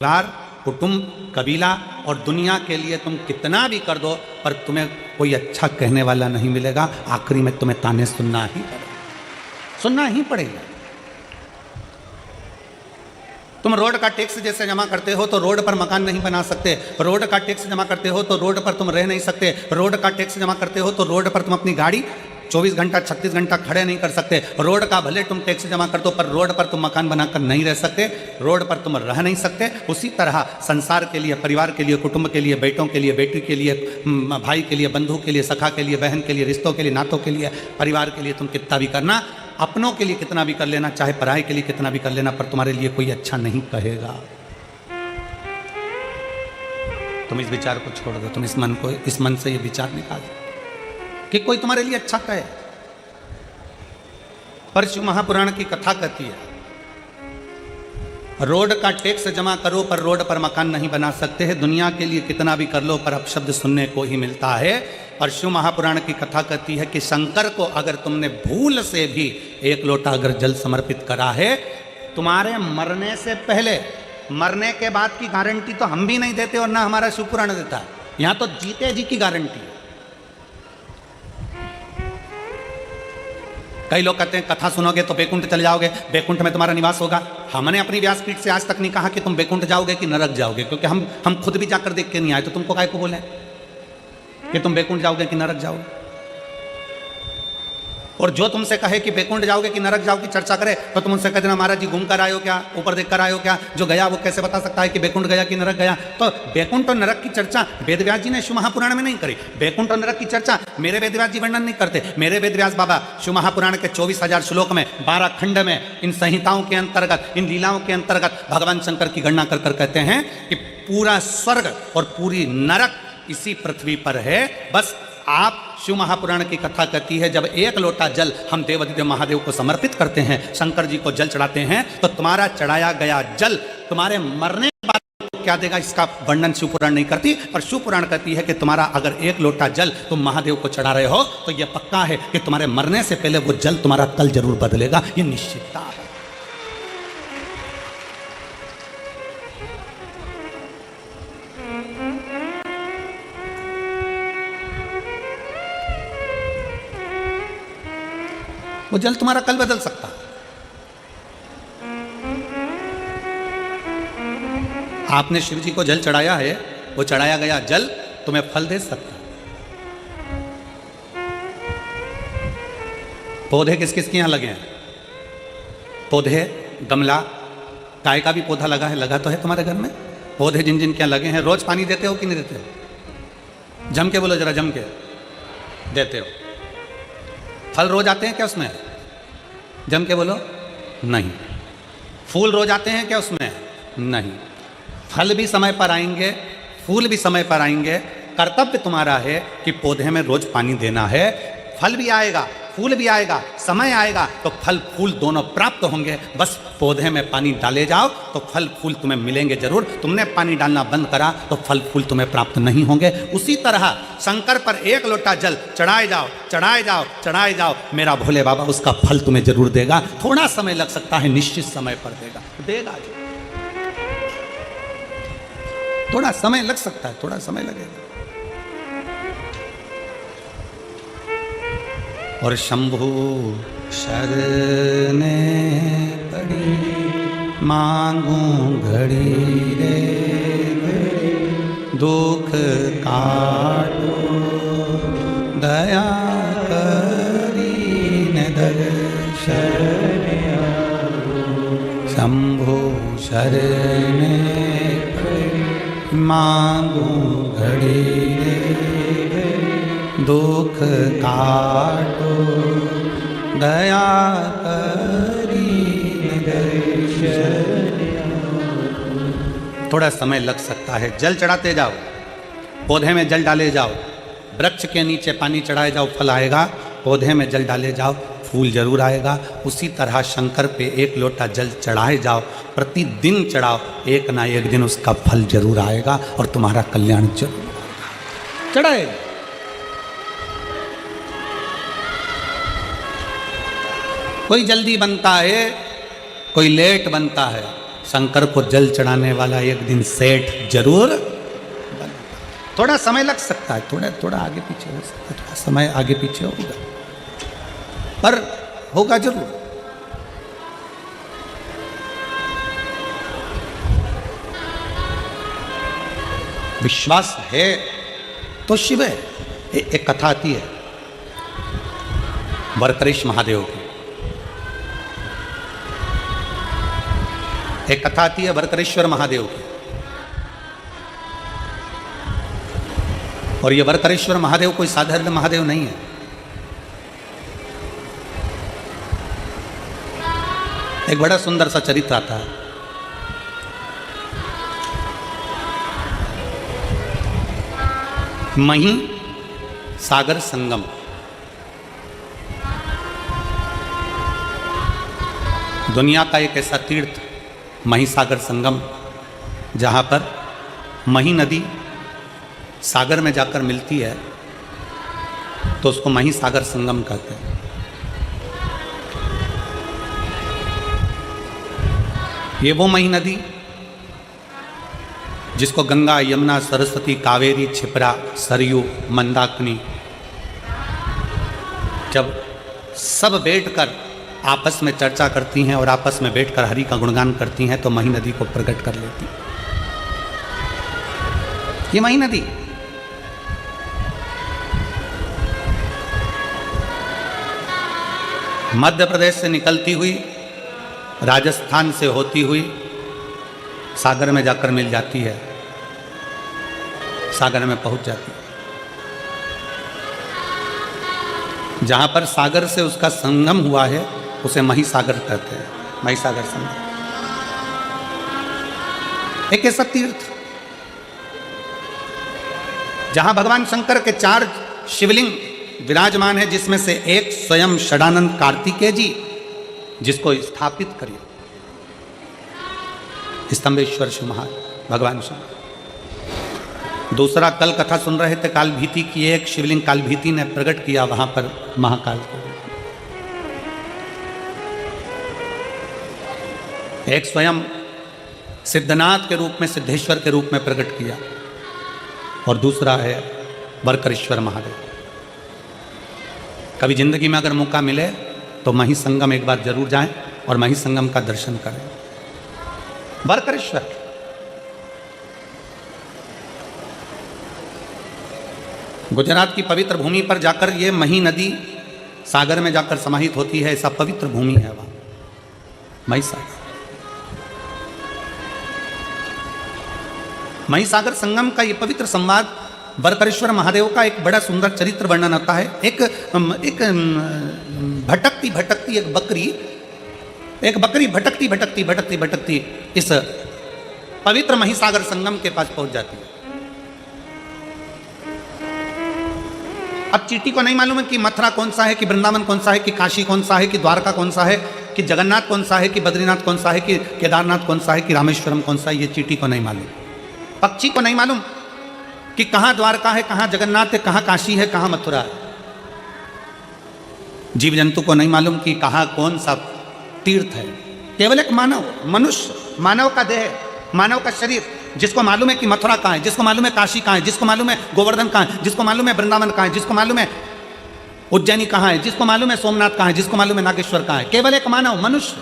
परिवार, कुटुंब, कबीला और दुनिया के लिए तुम कितना भी कर दो पर तुम्हें कोई अच्छा कहने वाला नहीं मिलेगा। आखिरी में तुम्हें ताने सुनना ही पड़ेगा। तुम रोड का टैक्स जैसे जमा करते हो तो रोड पर मकान नहीं बना सकते। रोड का टैक्स जमा करते हो तो रोड पर तुम रह नहीं सकते। रोड का टैक्स जमा करते हो तो रोड पर तुम अपनी गाड़ी 24 घंटा 36 घंटा खड़े नहीं कर सकते। रोड का भले तुम टैक्स जमा कर दो पर रोड पर तुम मकान बनाकर नहीं रह सकते, रोड पर तुम रह नहीं सकते। उसी तरह संसार के लिए, परिवार के लिए, कुटुंब के लिए, बेटों के लिए, बेटी के लिए, भाई के लिए, बंधु के लिए, सखा के लिए, बहन के लिए, रिश्तों के लिए, नातों के लिए, परिवार के लिए तुम कितना भी करना, अपनों के लिए कितना भी कर लेना, चाहे पराये के लिए कितना भी कर लेना, पर तुम्हारे लिए कोई अच्छा नहीं कहेगा। तुम इस विचार को छोड़ दो, तुम इस मन से ये विचार निकाल दो कि कोई तुम्हारे लिए अच्छा कहे। पर शिव महापुराण की कथा कहती है रोड का टैक्स जमा करो पर रोड पर मकान नहीं बना सकते हैं। दुनिया के लिए कितना भी कर लो पर अपशब्द सुनने को ही मिलता है। और शिव महापुराण की कथा कहती है कि शंकर को अगर तुमने भूल से भी एक लोटा अगर जल समर्पित करा है, तुम्हारे मरने से पहले, मरने के बाद की गारंटी तो हम भी नहीं देते और ना हमारा शिव पुराण देता है। यहां तो जीते जी की गारंटी है। कई लोग कहते हैं कथा सुनोगे तो बैकुंठ चले जाओगे, बैकुंठ में तुम्हारा निवास होगा। हमने अपनी व्यासपीठ से आज तक नहीं कहा कि तुम बैकुंठ जाओगे कि नरक जाओगे, क्योंकि हम खुद भी जाकर देख के नहीं आए, तो तुमको काय को बोले कि तुम बैकुंठ जाओगे कि नरक जाओगे। और जो तुमसे कहे कि बैकुंठ जाओगे कि नरक जाओगे की चर्चा करे तो तुम उनसे कह देना महाराज जी घूम कर आए हो क्या, ऊपर देख कर आए हो क्या, जो गया वो कैसे बता सकता है कि बैकुंठ गया कि नरक गया। तो बैकुंठ और नरक की चर्चा वेदव्यास जी ने शिव महापुराण में नहीं करी। बैकुंठ और नरक की चर्चा मेरे वेदव्यास जी वर्णन नहीं करते। मेरे वेदव्यास बाबा शिव महापुराण के 24,000 श्लोक में 12 खंड में इन संहिताओं के अंतर्गत, इन लीलाओं के अंतर्गत भगवान शंकर की गणना कर कहते हैं कि पूरा स्वर्ग और पूरी नरक इसी पृथ्वी पर है। बस आप शिव महापुराण की कथा कहती है जब एक लोटा जल हम देवाधिदेव महादेव को समर्पित करते हैं, शंकर जी को जल चढ़ाते हैं, तो तुम्हारा चढ़ाया गया जल तुम्हारे मरने के बाद क्या देगा, इसका वर्णन शिव पुराण नहीं करती। और शिव पुराण कहती है कि तुम्हारा अगर एक लोटा जल तुम महादेव को चढ़ा रहे हो तो यह पक्का है कि तुम्हारे मरने से पहले वो जल तुम्हारा तल जरूर बदलेगा। ये निश्चितता है। वो जल तुम्हारा कल बदल सकता है। आपने शिव जी को जल चढ़ाया है, वो चढ़ाया गया जल तुम्हें फल दे सकता है। पौधे किस किस के यहां लगे हैं? पौधे, गमला, गाय का भी पौधा लगा है, लगा तो है तुम्हारे घर में। पौधे जिन जिन क्या लगे हैं, रोज पानी देते हो कि नहीं देते हो? जम के बोलो जरा, जम के देते हो। फल रोज आते हैं क्या उसमें? जम के बोलो, नहीं। फूल रोज आते हैं क्या उसमें? नहीं। फल भी समय पर आएंगे, फूल भी समय पर आएंगे। कर्तव्य तुम्हारा है कि पौधे में रोज पानी देना है। फल भी आएगा, फूल भी आएगा, समय आएगा तो फल फूल दोनों प्राप्त होंगे। बस पौधे में पानी डाले जाओ तो फल फूल तुम्हें मिलेंगे जरूर। तुमने पानी डालना बंद करा तो फल फूल तुम्हें प्राप्त नहीं होंगे। उसी तरह शंकर पर एक लोटा जल चढ़ाए जाओ, चढ़ाए जाओ, चढ़ाए जाओ, मेरा भोले बाबा उसका फल तुम्हें जरूर देगा। थोड़ा समय लग सकता है, निश्चित समय पर देगा, देगा। थोड़ा समय लग सकता है, थोड़ा समय लगेगा। और शंभु शरणे पड़ी मांगू घड़ी रे दुख काटो दया करी न दर्शन। शंभु शरणे पड़ी मांगू घड़ी रे दुख काटो दया करी दर्शन। थोड़ा समय लग सकता है। जल चढ़ाते जाओ, पौधे में जल डाले जाओ, वृक्ष के नीचे पानी चढ़ाए जाओ, फल आएगा। पौधे में जल डाले जाओ, फूल जरूर आएगा। उसी तरह शंकर पे एक लोटा जल चढ़ाए जाओ, प्रतिदिन चढ़ाओ, एक ना एक दिन उसका फल जरूर आएगा और तुम्हारा कल्याण जरूर होगा। चढ़ाए कोई जल्दी बनता है, कोई लेट बनता है, शंकर को जल चढ़ाने वाला एक दिन सेठ जरूर बनेगा। थोड़ा समय लग सकता है, थोड़ा आगे पीछे हो सकता है, थोड़ा समय आगे पीछे होगा, पर होगा जरूर। विश्वास है तो शिव है। एक कथा आती है वरकरेश महादेव की, एक कथा आती है वरकरेश्वर महादेव की। और ये वरकरेश्वर महादेव कोई साधारण महादेव नहीं है। एक बड़ा सुंदर सा चरित्र आता है। मही सागर संगम, दुनिया का एक ऐसा तीर्थ मही सागर संगम, जहाँ पर मही नदी सागर में जाकर मिलती है तो उसको मही सागर संगम कहते हैं। ये वो मही नदी जिसको गंगा, यमुना, सरस्वती, कावेरी, क्षिप्रा, सरयू, मंदाकिनी जब सब बैठकर आपस में चर्चा करती हैं और आपस में बैठकर हरि का गुणगान करती हैं तो मही नदी को प्रकट कर लेती। ये मही नदी मध्य प्रदेश से निकलती हुई, राजस्थान से होती हुई सागर में जाकर मिल जाती है, सागर में पहुंच जाती है। जहां पर सागर से उसका संगम हुआ है उसे मही सागर कहते हैं, मही सागर संगम। एक ऐसा तीर्थ जहां भगवान शंकर के 4 शिवलिंग विराजमान है, जिसमें से एक स्वयं षडानंद कार्तिकेय जी, जिसको स्थापित करिए स्तंभेश्वर शिव भगवान शंकर। दूसरा कल कथा सुन रहे थे काल भीति की, एक शिवलिंग काल भीति ने प्रकट किया वहां पर महाकाल को। एक स्वयं सिद्धनाथ के रूप में, सिद्धेश्वर के रूप में प्रकट किया, और दूसरा है वरकरेश्वर महादेव। कभी जिंदगी में अगर मौका मिले तो मही संगम एक बार जरूर जाएं और मही संगम का दर्शन करें। वरकरेश्वर गुजरात की पवित्र भूमि पर जाकर ये मही नदी सागर में जाकर समाहित होती है, ऐसा पवित्र भूमि है वहां मही सागर। मही सागर संगम का ये पवित्र संवाद वरकरेश्वर महादेव का एक बड़ा सुंदर चरित्र वर्णन आता है। एक भटकती भटकती एक बकरी भटकती इस पवित्र मही सागर संगम के पास पहुंच जाती है। अब चींटी को नहीं मालूम है कि मथुरा कौन सा है, कि वृंदावन कौन सा है, कि काशी कौन सा है, कि द्वारका कौन सा है, कि जगन्नाथ कौन सा है, कि बद्रीनाथ कौन सा है, कि केदारनाथ कौन सा है, कि रामेश्वरम कौन सा है। ये चींटी को नहीं मालूम। पक्षी को नहीं मालूम कि कहाँ द्वारका है, कहाँ जगन्नाथ है, कहाँ काशी है, कहाँ मथुरा है। जीव जंतु को नहीं मालूम कि कहाँ कौन सा तीर्थ है। केवल एक मनुष्य, मानव का देह, मानव का शरीर, जिसको मालूम है कि मथुरा कहाँ है, जिसको मालूम है काशी कहाँ है, जिसको मालूम है गोवर्धन कहाँ है, जिसको मालूम है वृंदावन कहाँ है, जिसको मालूम है उज्जैनी कहाँ है, जिसको मालूम है सोमनाथ कहाँ है, जिसको मालूम है नागेश्वर कहाँ है। केवल एक मानव, मनुष्य।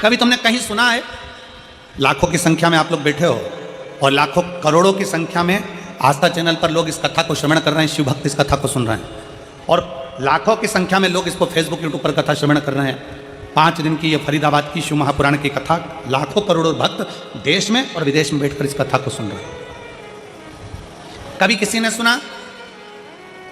कभी तुमने कहीं सुना है, लाखों की संख्या में आप लोग बैठे हो और लाखों करोड़ों की संख्या में आस्था चैनल पर लोग इस कथा को श्रवण कर रहे हैं, शिव भक्त इस कथा को सुन रहे हैं, और लाखों की संख्या में लोग इसको फेसबुक यूट्यूब पर कथा श्रवण कर रहे हैं। 5 दिन की ये फरीदाबाद की शिव महापुराण की कथा, लाखों करोड़ों भक्त देश में और विदेश में बैठकर इस कथा को सुन रहे हैं। कभी किसी ने सुना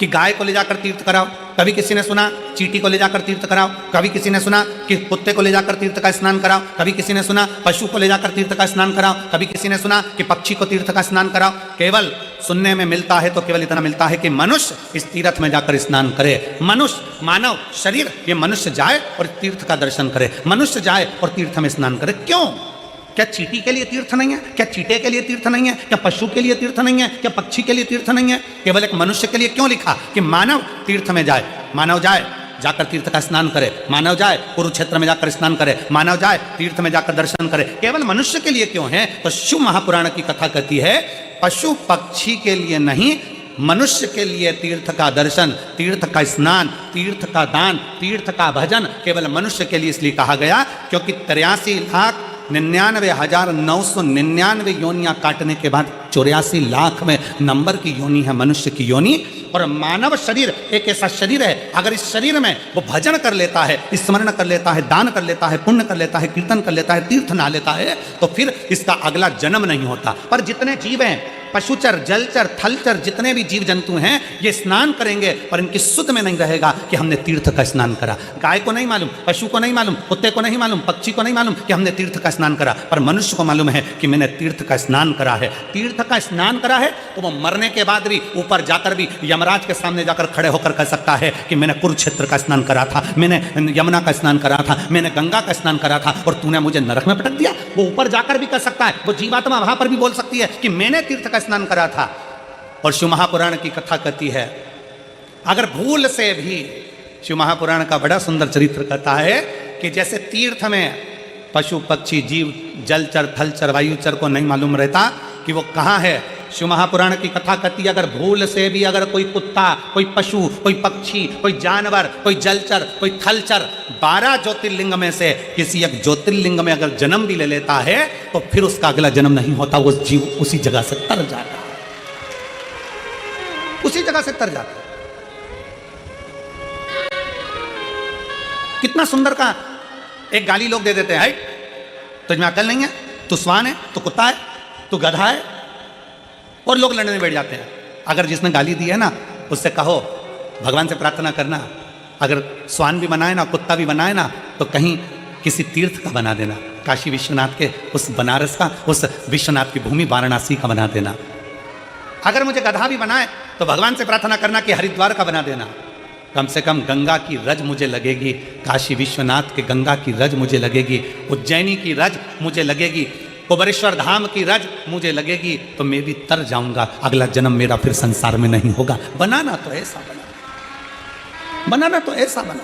कि गाय को ले जाकर तीर्थ कराओ, कभी किसी ने सुना चींटी को ले जाकर तीर्थ कराओ, कभी किसी ने सुना कि कुत्ते को ले जाकर तीर्थ का स्नान कराओ, कभी किसी ने सुना पशु को ले जाकर तीर्थ का स्नान कराओ, कभी किसी ने सुना कि पक्षी को तीर्थ का स्नान कराओ। केवल सुनने में मिलता है तो केवल इतना मिलता है कि मनुष्य इस तीर्थ में जाकर स्नान करे। मनुष्य, मानव शरीर, ये मनुष्य जाए और तीर्थ का दर्शन करे, मनुष्य जाए और तीर्थ में स्नान करे। क्यों? क्या चींटी के लिए तीर्थ नहीं है? क्या चींटे के लिए तीर्थ नहीं है? क्या पशु के लिए तीर्थ नहीं है? क्या पक्षी के लिए तीर्थ नहीं है? केवल एक मनुष्य के लिए क्यों लिखा कि मानव तीर्थ में जाए, मानव जाए जाकर तीर्थ का स्नान करे, मानव जाए कुरुक्षेत्र में जाकर स्नान करे, मानव जाए तीर्थ में जाकर दर्शन करे, केवल मनुष्य के लिए क्यों है? तो शिव महापुराण की कथा कहती है पशु पक्षी के लिए नहीं, मनुष्य के लिए तीर्थ का दर्शन, तीर्थ का स्नान, तीर्थ का दान, तीर्थ का भजन केवल मनुष्य के लिए इसलिए कहा गया क्योंकि 83,99,999 योनियां काटने के बाद 84 लाख में नंबर की योनि है मनुष्य की योनि। और मानव शरीर एक ऐसा शरीर है, अगर इस शरीर में वो भजन कर लेता है, स्मरण कर लेता है, दान कर लेता है, पुण्य कर लेता है, कीर्तन कर लेता है, तीर्थ ना लेता है, तो फिर इसका अगला जन्म नहीं होता। पर जितने जीव हैं, पशुचर, जलचर, थलचर, जितने भी जीव जंतु हैं, ये स्नान करेंगे पर इनकी सुध में नहीं रहेगा कि हमने तीर्थ का स्नान करा। गाय को नहीं मालूम, पशु को नहीं मालूम, कुत्ते को नहीं मालूम, पक्षी को नहीं मालूम कि हमने तीर्थ का स्नान करा, पर मनुष्य को मालूम है कि मैंने तीर्थ का स्नान करा है। तीर्थ का स्नान करा है तो वो मरने के बाद भी ऊपर जाकर भी यमराज के सामने जाकर खड़े होकर कह सकता है कि मैंने कुरुक्षेत्र का स्नान करा था, मैंने यमुना का स्नान करा था, मैंने गंगा का स्नान करा था और तूने मुझे नरक में पटक दिया। वो ऊपर जाकर भी कह सकता है, वो जीवात्मा वहां पर भी बोल सकती है कि मैंने तीर्थ का स्नान करा था। और शिव महापुराण की कथा कहती है अगर भूल से भी, शिव महापुराण का बड़ा सुंदर चरित्र कहता है कि जैसे तीर्थ में पशु पक्षी जीव जलचर थलचर वायुचर को नहीं मालूम रहता कि वो कहाँ है, शिव महापुराण की कथा कहती है अगर भूल से भी अगर कोई कुत्ता, कोई पशु, कोई पक्षी, कोई जानवर, कोई जलचर, कोई थलचर 12 ज्योतिर्लिंग में से किसी एक ज्योतिर्लिंग में अगर जन्म भी ले लेता है तो फिर उसका अगला जन्म नहीं होता, वो जीव उसी जगह से तर जाता है, उसी जगह से तर जाता है। कितना सुंदर का एक गाली लोग दे देते हैं, तुझमें अकल नहीं है, तू स्वान है, तू कुत्ता है, तू गधा है, और लोग लड़ने बैठ जाते हैं। अगर जिसने गाली दी है ना उससे कहो भगवान से प्रार्थना करना, अगर स्वान भी बनाए ना, कुत्ता भी बनाए ना, तो कहीं किसी तीर्थ का बना देना, काशी विश्वनाथ के उस बनारस का, उस विश्वनाथ की भूमि वाराणसी का बना देना। अगर मुझे गधा भी बनाए तो भगवान से प्रार्थना करना कि हरिद्वार का बना देना। कम से कम गंगा की रज मुझे लगेगी, काशी विश्वनाथ के गंगा की रज मुझे लगेगी, उज्जैनी की रज मुझे लगेगी, कुबेरेश्वर धाम की रज मुझे लगेगी, तो मैं भी तर जाऊंगा, अगला जन्म मेरा फिर संसार में नहीं होगा। बनाना तो ऐसा बना, बनाना तो ऐसा बना।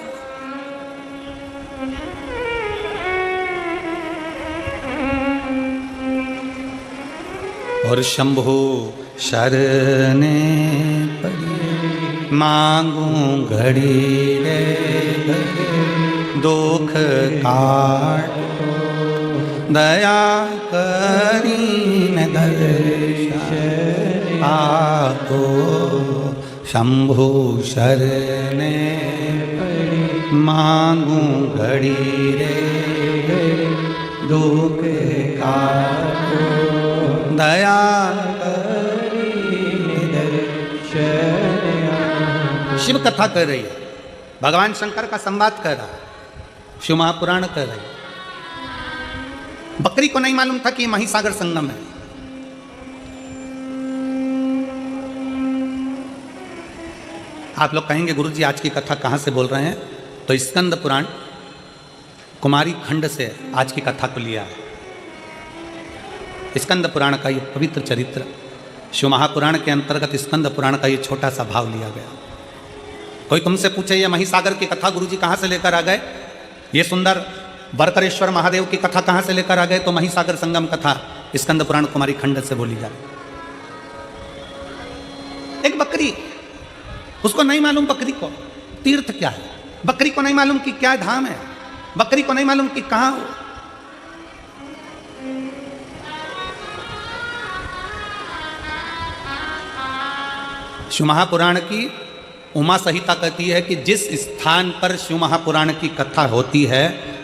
और शंभु शरणे पड़ी मांगू घड़ी रे दुख काट दया करीन दर्शन आपको। शंभु शरणे मांगू घड़ी रे दुख काट दया शिव कथा कह रही है, भगवान शंकर का संवाद कर रहा है, शिव महापुराण कह रही है। बकरी को नहीं मालूम था कि महिसागर संगम है। आप लोग कहेंगे गुरुजी आज की कथा कहां से बोल रहे हैं, तो स्कंद पुराण कुमारी खंड से आज की कथा को लिया है। स्कंद पुराण का ये पवित्र चरित्र शिव महापुराण के अंतर्गत स्कंद पुराण का ये छोटा सा भाव लिया गया। कोई तुमसे पूछे ये महिसागर की कथा गुरुजी कहाँ से लेकर आ गए, ये सुंदर बरकरेश्वर महादेव की कथा कहाँ से लेकर आ गए, तो महिसागर संगम कथा स्कंद पुराण कुमारी खंड से बोली जाए। एक बकरी, उसको नहीं मालूम बकरी को तीर्थ क्या है, बकरी को नहीं मालूम कि क्या धाम है, बकरी को नहीं मालूम कि कहाँ हो। शिव महापुराण की उमा संहिता कहती है कि जिस स्थान पर शिव महापुराण की कथा होती है,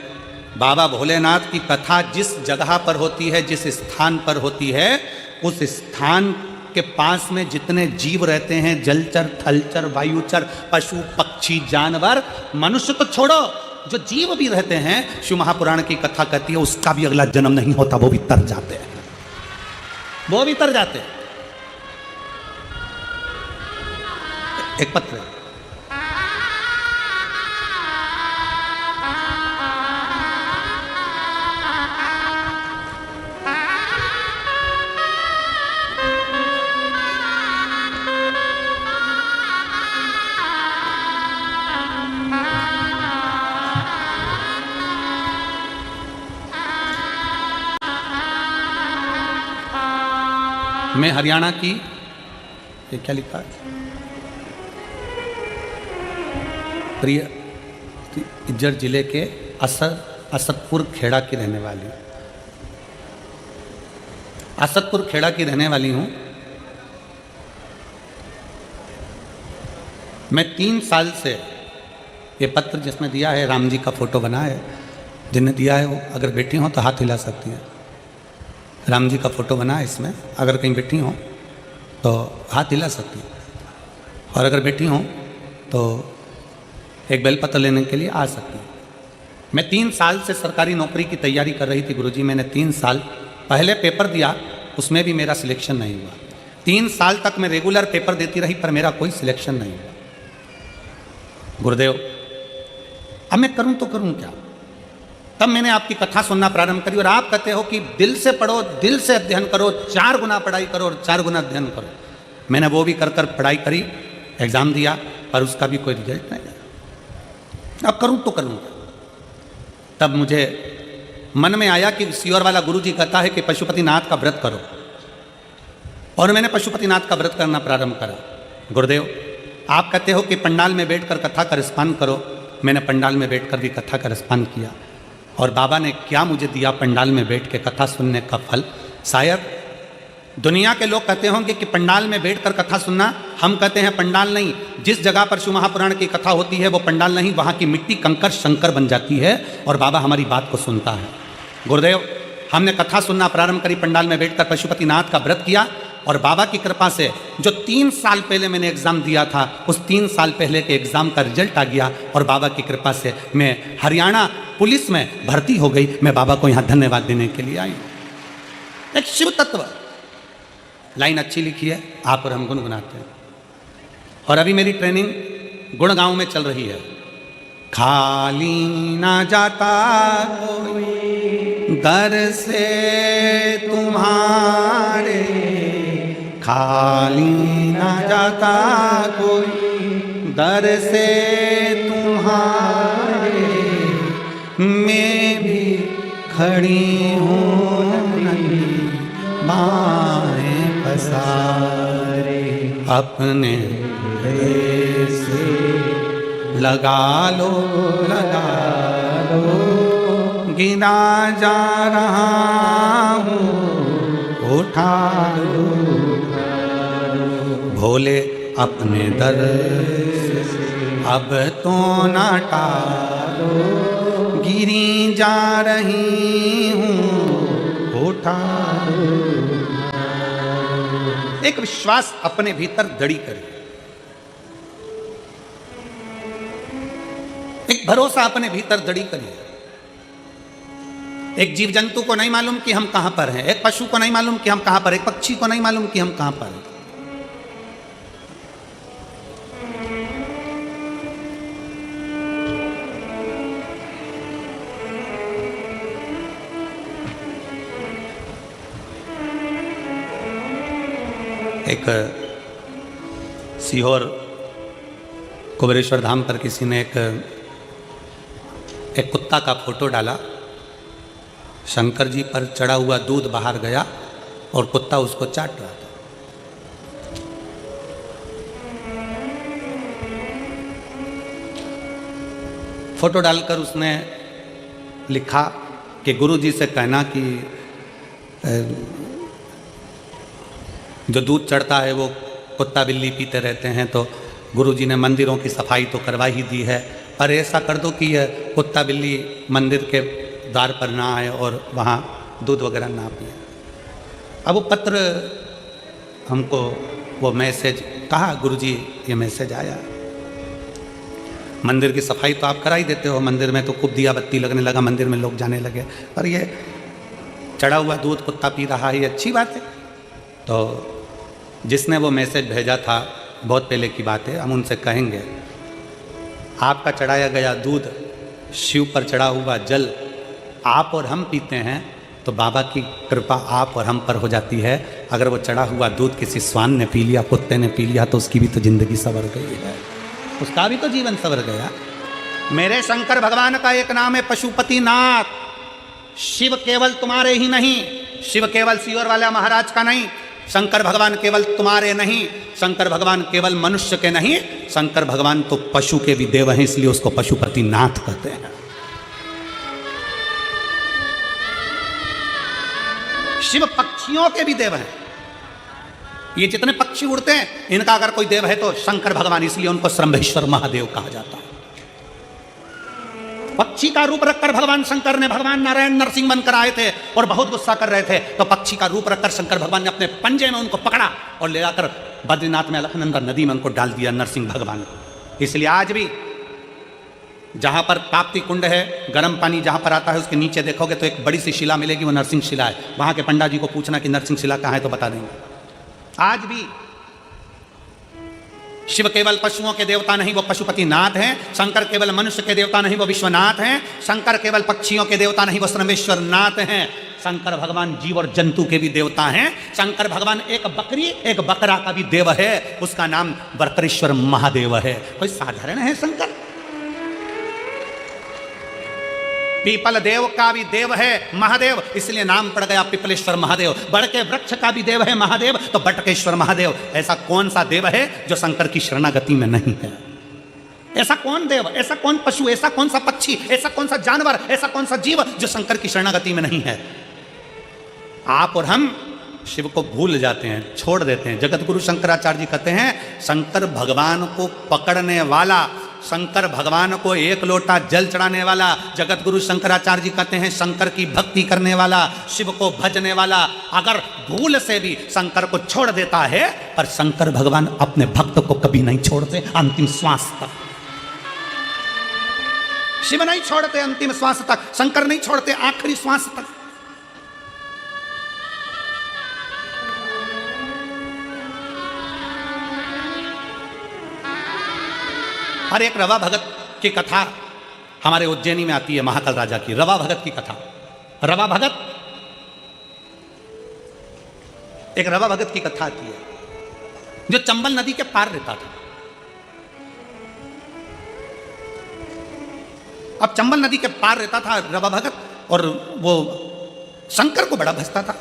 बाबा भोलेनाथ की कथा जिस जगह पर होती है, जिस स्थान पर होती है, उस स्थान के पास में जितने जीव रहते हैं, जलचर थलचर वायुचर पशु पक्षी जानवर, मनुष्य तो छोड़ो, जो जीव भी रहते हैं, शिव महापुराण की कथा कहती है उसका भी अगला जन्म नहीं होता, वो भी तर जाते हैं, वो भी तर जाते हैं। एक पत्र मैं हरियाणा की, ये क्या लिखा है, प्रिय इज्जर जिले के असदपुर खेड़ा की रहने वाली, असदपुर खेड़ा की रहने वाली हूँ। मैं 3 साल से ये पत्र जिसमें दिया है, राम जी का फोटो बना है, जिन्हें दिया है वो अगर बैठी हो तो हाथ हिला सकती है। राम जी का फोटो बना है इसमें, अगर कहीं बैठी हो तो हाथ हिला सकती है, और अगर बैठी हो तो एक बेलपत्र लेने के लिए आ सकती है। मैं 3 साल से सरकारी नौकरी की तैयारी कर रही थी गुरुजी। मैंने 3 साल पहले पेपर दिया, उसमें भी मेरा सिलेक्शन नहीं हुआ। 3 साल तक मैं रेगुलर पेपर देती रही, पर मेरा कोई सिलेक्शन नहीं हुआ। गुरुदेव, अब मैं करूं तो करूं क्या? तब मैंने आपकी कथा सुनना प्रारंभ करी, और आप कहते हो कि दिल से पढ़ो, दिल से अध्ययन करो, 4 गुना पढ़ाई करो और 4 गुना अध्ययन करो। मैंने वो भी कर पढ़ाई करी, एग्जाम दिया, पर उसका भी कोई रिजल्ट नहीं आया। अब करूं तो करूं क्या? तब मुझे मन में आया कि सीहोर वाला गुरुजी कहता है कि पशुपतिनाथ का व्रत करो, और मैंने पशुपतिनाथ का व्रत करना प्रारंभ करा। गुरुदेव, आप कहते हो कि पंडाल में बैठकर कथा का रसपान करो। मैंने पंडाल में बैठकर भी कथा का रसपान किया, और बाबा ने क्या मुझे दिया पंडाल में बैठ के कथा सुनने का फल। शायद दुनिया के लोग कहते होंगे कि पंडाल में बैठकर कथा सुनना, हम कहते हैं पंडाल नहीं, जिस जगह पर शिव महापुराण की कथा होती है वो पंडाल नहीं, वहाँ की मिट्टी कंकर शंकर बन जाती है, और बाबा हमारी बात को सुनता है। गुरुदेव, हमने कथा सुनना प्रारंभ करी, पंडाल में बैठकर पशुपतिनाथ का व्रत किया, और बाबा की कृपा से जो 3 साल पहले मैंने एग्ज़ाम दिया था, उस 3 साल पहले के एग्ज़ाम का रिजल्ट आ गया, और बाबा की कृपा से मैं हरियाणा पुलिस में भर्ती हो गई। मैं बाबा को यहाँ धन्यवाद देने के लिए आई। एक शिव तत्व लाइन अच्छी लिखी है, आप और हम गुनगुनाते हैं। और अभी मेरी ट्रेनिंग गुड़गांव में चल रही है। खाली ना जाता कोई दर से तुम्हारे, खाली ना जाता कोई दर से तुम्हारे, मैं भी खड़ी हूँ नंदी बाहें पसारे, अपने से लगा लो गिरा जा रहा हूँ, उठा लो भोले अपने दर से, अब तो ना टालो, गिरी जा रही हूँ, उठा लो। एक विश्वास अपने भीतर दृढ़ करिए, एक भरोसा अपने भीतर दृढ़ करिए। एक जीव जंतु को नहीं मालूम कि हम कहां पर हैं, एक पशु को नहीं मालूम कि हम कहां पर, एक पक्षी को नहीं मालूम कि हम कहां पर हैं। एक सीहोर कुबेरेश्वर धाम पर किसी ने एक कुत्ता का फोटो डाला। शंकर जी पर चढ़ा हुआ दूध बाहर गया और कुत्ता उसको चाट रहा था। फोटो डालकर उसने लिखा कि गुरु जी से कहना कि जो दूध चढ़ता है वो कुत्ता बिल्ली पीते रहते हैं, तो गुरुजी ने मंदिरों की सफाई तो करवा ही दी है, पर ऐसा कर दो कि यह कुत्ता बिल्ली मंदिर के द्वार पर ना आए और वहाँ दूध वगैरह ना पिए। अब वो पत्र हमको, वो मैसेज कहा, गुरुजी ये मैसेज आया। मंदिर की सफाई तो आप करा ही देते हो, मंदिर में तो खूब दिया बत्ती लगने लगा, मंदिर में लोग जाने लगे, पर ये चढ़ा हुआ दूध कुत्ता पी रहा है, ये अच्छी बात है। तो जिसने वो मैसेज भेजा था, बहुत पहले की बात है, हम उनसे कहेंगे आपका चढ़ाया गया दूध, शिव पर चढ़ा हुआ जल आप और हम पीते हैं तो बाबा की कृपा आप और हम पर हो जाती है। अगर वो चढ़ा हुआ दूध किसी स्वान ने पी लिया, कुत्ते ने पी लिया, तो उसकी भी तो जिंदगी संवर गई है, उसका भी तो जीवन संवर गया। मेरे शंकर भगवान का एक नाम है पशुपतिनाथ। शिव केवल तुम्हारे ही नहीं, शिव केवल सीहोर वाला महाराज का नहीं, शंकर भगवान केवल तुम्हारे नहीं, शंकर भगवान केवल मनुष्य के नहीं, शंकर भगवान तो पशु के भी देव हैं, इसलिए उसको पशुपतिनाथ कहते हैं। शिव पक्षियों के भी देव हैं। ये जितने पक्षी उड़ते हैं इनका अगर कोई देव है तो शंकर भगवान, इसलिए उनको श्रंभेश्वर महादेव कहा जाता है। पक्षी का रूप रखकर भगवान शंकर ने, भगवान नारायण नरसिंह बनकर आए थे और बहुत गुस्सा कर रहे थे, तो पक्षी का रूप रखकर शंकर भगवान ने अपने पंजे में उनको पकड़ा और ले जाकर बद्रीनाथ में अलकनंदा नदी में उनको डाल दिया नरसिंह भगवान को। इसलिए आज भी जहां पर ताप्ती कुंड है, गर्म पानी जहां पर आता है, उसके नीचे देखोगे तो एक बड़ी सी शिला मिलेगी, वो नरसिंह शिला है। वहां के पंडा जी को पूछना कि नरसिंह शिला कहां है तो बता देंगे। आज भी शिव केवल पशुओं के देवता नहीं, वो पशुपतिनाथ हैं। शंकर केवल मनुष्य के देवता नहीं, वो विश्वनाथ हैं। शंकर केवल पक्षियों के देवता नहीं, वो श्रमेश्वर नाथ हैं। शंकर भगवान जीव और जंतु के भी देवता हैं। शंकर भगवान एक बकरी एक बकरा का भी देव है, उसका नाम बरकरेश्वर महादेव है। कोई साधारण है शंकर? पीपल देव का भी देव है महादेव, इसलिए नाम पड़ गया पिपलेश्वर महादेव। बड़ के वृक्ष का भी देव है महादेव, तो बटकेश्वर महादेव। ऐसा कौन सा देव है जो शंकर की शरणागति में नहीं है? ऐसा कौन देव, ऐसा कौन पशु, ऐसा कौन सा पक्षी, ऐसा कौन सा जानवर, ऐसा कौन सा जीव जो शंकर की शरणागति में नहीं है? आप और हम शिव को भूल जाते हैं, छोड़ देते हैं। जगत गुरु शंकराचार्य जी कहते हैं, शंकर भगवान को पकड़ने वाला, शंकर भगवान को एक लोटा जल चढ़ाने वाला, जगत गुरु शंकराचार्य जी कहते हैं शंकर की भक्ति करने वाला, शिव को भजने वाला, अगर भूल से भी शंकर को छोड़ देता है, पर शंकर भगवान अपने भक्त को कभी नहीं छोड़ते अंतिम श्वास तक। शिव नहीं छोड़ते अंतिम श्वास तक, शंकर नहीं छोड़ते आखिरी श्वास तक। हर एक रवा भगत की कथा हमारे उज्जैनी में आती है, महाकाल राजा की रवा भगत की कथा। रवा भगत, एक रवा भगत की कथा आती है जो चंबल नदी के पार रहता था। अब चंबल नदी के पार रहता था रवा भगत, और वो शंकर को बड़ा भजता था।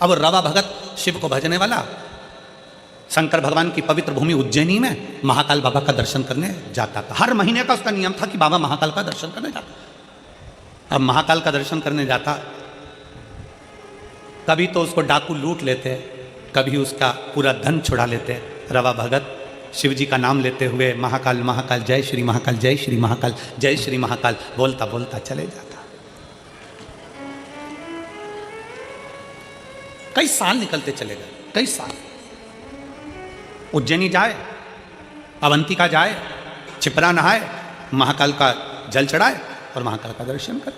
अब रवा भगत शिव को भजने वाला शंकर भगवान की पवित्र भूमि उज्जैनी में महाकाल बाबा का दर्शन करने जाता था। हर महीने का उसका नियम था कि बाबा महाकाल का दर्शन करने जाता। अब महाकाल का दर्शन करने जाता, कभी तो उसको डाकू लूट लेते, कभी उसका पूरा धन छुड़ा लेते। रवा भगत शिव जी का नाम लेते हुए महाकाल महाकाल जय श्री महाकाल, जय श्री महाकाल, जय श्री महाकाल बोलता बोलता चले जाता। कई साल निकलते चले गए, कई साल। उज्जैनी जाए, अवंतिका जाए, छिपरा नहाए, महाकाल का जल चढ़ाए और महाकाल का दर्शन करे।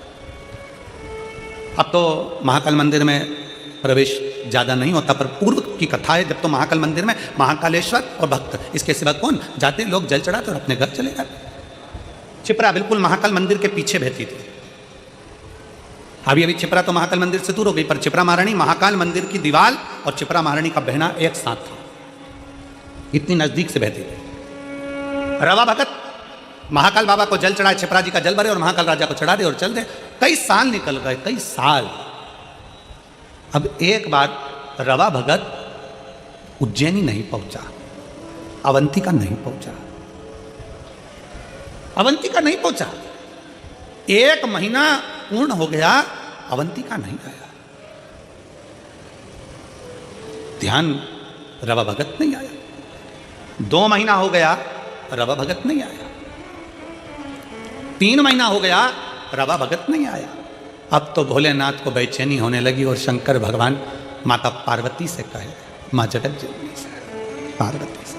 अब तो महाकाल मंदिर में प्रवेश ज़्यादा नहीं होता, पर पूर्व की कथा है जब तो महाकाल मंदिर में महाकालेश्वर और भक्त, इसके सिवा कौन जाते? लोग जल चढ़ाते और अपने घर चले जाते। छिपरा बिल्कुल महाकाल मंदिर के पीछे बहती थी। अभी छिपरा तो महाकाल मंदिर से दूर हो गई, पर छिपरा महारानी महाकाल मंदिर की दीवार और छिपरा महारानी का बहना एक साथ था, इतनी नजदीक से बहती थी। रवा भगत महाकाल बाबा को जल चढ़ाए, छिपरा जी का जल भरे और महाकाल राजा को चढ़ा दे और चल दे। कई साल निकल गए, कई साल। अब एक बार रवा भगत उज्जैनी नहीं पहुंचा, अवंतिका नहीं पहुंचा, अवंतिका नहीं पहुंचा। एक महीना पूर्ण हो गया, अवंतिका नहीं आया। ध्यान, रवा भगत नहीं आया। 2 महीना हो गया, रवा भगत नहीं आया। 3 महीना हो गया, रवा भगत नहीं आया। अब तो भोलेनाथ को बेचैनी होने लगी और शंकर भगवान माता पार्वती से कहे, माँ जगत जननी से, पार्वती से।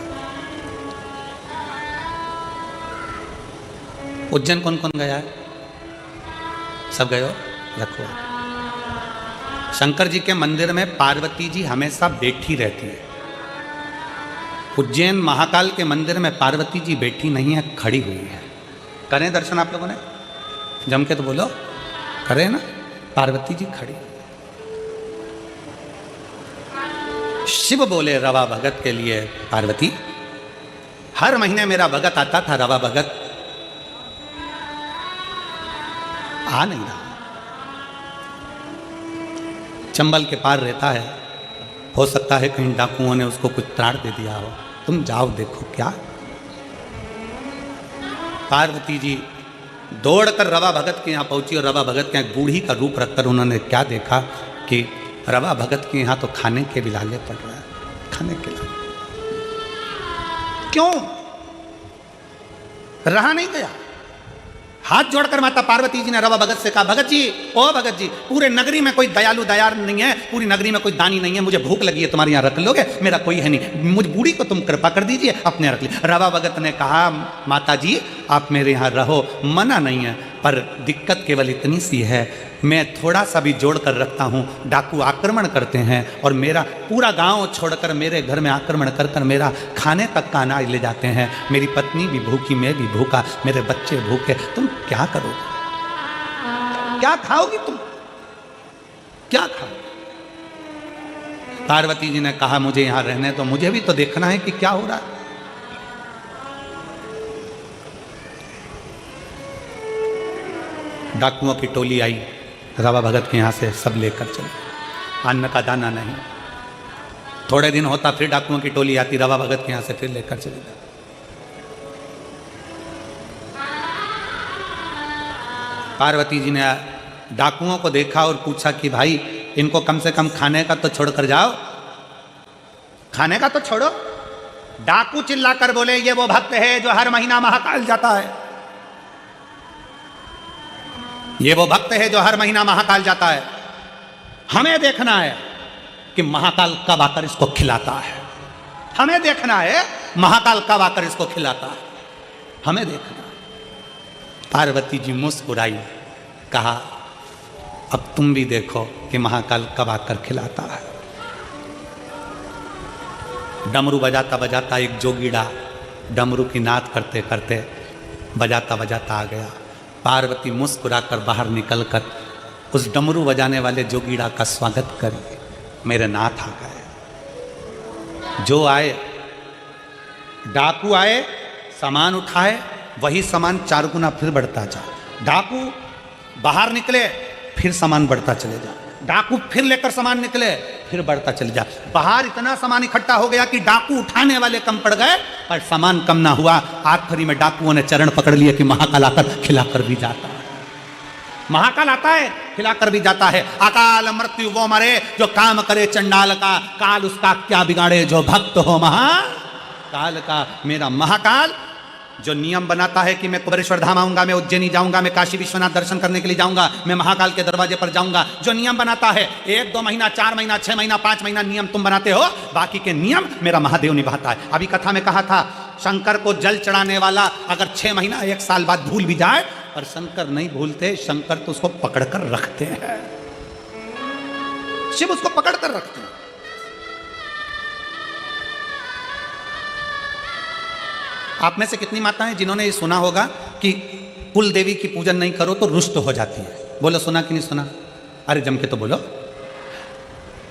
उज्जैन कौन कौन गया है? सब गए हो? रखो। शंकर जी के मंदिर में पार्वती जी हमेशा बैठी रहती है। उज्जैन महाकाल के मंदिर में पार्वती जी बैठी नहीं है, खड़ी हुई है। करें दर्शन आप लोगों ने? जम के तो बोलो, करें ना? पार्वती जी खड़ी। शिव बोले रवा भगत के लिए, पार्वती हर महीने मेरा भगत आता था, रवा भगत आ नहीं रहा। चंबल के पार रहता है, हो सकता है कहीं डाकुओं ने उसको कुछ त्राण दे दिया हो, तुम जाओ देखो क्या। पार्वती जी दौड़कर रवा भगत के यहाँ पहुंची और रवा भगत के यहाँ एक बूढ़ी का रूप रखकर उन्होंने क्या देखा कि रवा भगत के यहाँ तो खाने के बिलाले पड़ रहा है, खाने के लिए क्यों रहा नहीं गया। हाथ जोड़कर माता पार्वती जी ने रवा भगत से कहा, भगत जी, ओ भगत जी, पूरे नगरी में कोई दयालु दयाल नहीं है, पूरी नगरी में कोई दानी नहीं है, मुझे भूख लगी है, तुम्हारे यहाँ रख लोगे? मेरा कोई है नहीं, मुझ बूढ़ी को तुम कृपा कर दीजिए, अपने यहाँ रख ली। रवा भगत ने कहा, माता जी आप मेरे यहाँ रहो, मना नहीं है, पर दिक्कत केवल इतनी सी है, मैं थोड़ा सा भी जोड़ कर रखता हूँ, डाकू आक्रमण करते हैं और मेरा पूरा गांव छोड़कर मेरे घर में आक्रमण कर कर मेरा खाने तक का अनाज ले जाते हैं, मेरी पत्नी भी भूखी, मैं भी भूखा, मेरे बच्चे भूखे, तुम क्या करोगे? क्या खाओगी तुम? क्या खाओ? पार्वती जी ने कहा, मुझे यहां रहने तो, मुझे भी तो देखना है कि क्या हो रहा है। डाकुओं की टोली आई, रवा भगत के यहाँ से सब लेकर चले, अन्न का दाना नहीं। थोड़े दिन होता फिर डाकुओं की टोली आती, रवा भगत के यहाँ से फिर लेकर चले जाते। पार्वती जी ने डाकुओं को देखा और पूछा कि भाई इनको कम से कम खाने का तो छोड़ कर जाओ, खाने का तो छोड़ो। डाकू चिल्लाकर बोले, ये वो भक्त है जो हर महीना महाकाल जाता है, ये वो भक्त है जो हर महीना महाकाल जाता है, हमें देखना है कि महाकाल कब आकर इसको खिलाता है, हमें देखना है महाकाल कब आकर इसको खिलाता है, हमें देखना। पार्वती जी मुस्कुराई, कहा अब तुम भी देखो कि महाकाल कब आकर खिलाता है। डमरू बजाता बजाता एक जोगीड़ा डमरू की नाद करते करते बजाता बजाता आ गया। पार्वती मुस्कुराकर बाहर निकलकर उस डमरू बजाने वाले जोगीड़ा का स्वागत करिए, मेरे नाथ आ गए। जो आए, डाकू आए, सामान उठाए, वही सामान 4 गुना फिर बढ़ता जा। डाकू बाहर निकले, फिर सामान बढ़ता चले जा। डाकू फिर लेकर सामान निकले, फिर बढ़ता चले जा। बाहर इतना सामान इकट्ठा हो गया कि डाकू उठाने वाले कम पड़ गए पर सामान कम ना हुआ। आखिरी में डाकुओं ने चरण पकड़ लिए कि महाकाल आकर खिलाकर भी जाता है, महाकाल आता है खिलाकर भी जाता है। अकाल मृत्यु वो मरे जो काम करे चंडाल का, काल उसका क्या बिगाड़े जो भक्त हो महाकाल का। मेरा महाकाल जो नियम बनाता है कि मैं कुबेरेश्वर धाम आऊंगा, मैं उज्जैनी जाऊंगा, मैं काशी विश्वनाथ दर्शन करने के लिए जाऊंगा, मैं महाकाल के दरवाजे पर जाऊंगा, जो नियम बनाता है 1-2 महीना, 4 महीना, 6 महीना, 5 महीना नियम तुम बनाते हो, बाकी के नियम मेरा महादेव निभाता है। अभी कथा में कहा था शंकर को जल चढ़ाने वाला अगर 6 महीना 1 साल बाद भूल भी जाए, पर शंकर नहीं भूलते, शंकर तो उसको पकड़कर रखते हैं, शिव उसको पकड़कर रखते हैं। आप में से कितनी माताएं जिन्होंने ये सुना होगा कि कुल देवी की पूजन नहीं करो तो रुष्ट हो जाती है? बोलो सुना कि नहीं सुना? अरे जम के तो बोलो।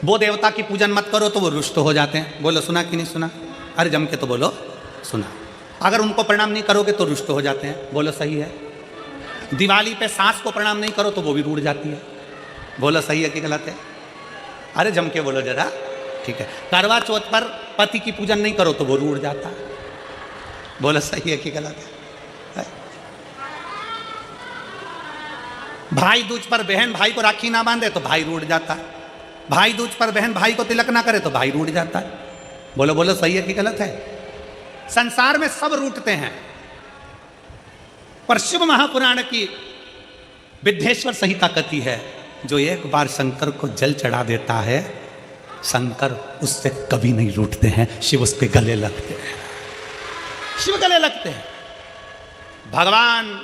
वो देवता की पूजन मत करो तो वो रुष्ट हो जाते हैं। बोलो सुना कि नहीं सुना? अरे जम के तो बोलो सुना। अगर उनको प्रणाम नहीं करोगे तो रुष्ट हो जाते हैं। बोलो सही है। दिवाली पे सास को प्रणाम नहीं करो तो वो भी रूठ जाती है। बोलो सही है कि गलत है? अरे जम के बोलो जरा, ठीक है। करवा चौथ पर पति की पूजन नहीं करो तो वो रूठ जाता है। बोलो सही है कि गलत है? भाई दूज पर बहन भाई को राखी ना बांधे तो भाई रूठ जाता है। भाई दूज पर बहन भाई को तिलक ना करे तो भाई रूठ जाता है। बोलो बोलो सही है कि गलत है? संसार में सब रूठते हैं, पर शिव महापुराण की विद्येश्वर संहिता कहती है जो एक बार शंकर को जल चढ़ा देता है, शंकर उससे कभी नहीं रूठते हैं, शिव उसके गले लगते हैं, शिव गले लगते हैं। भगवान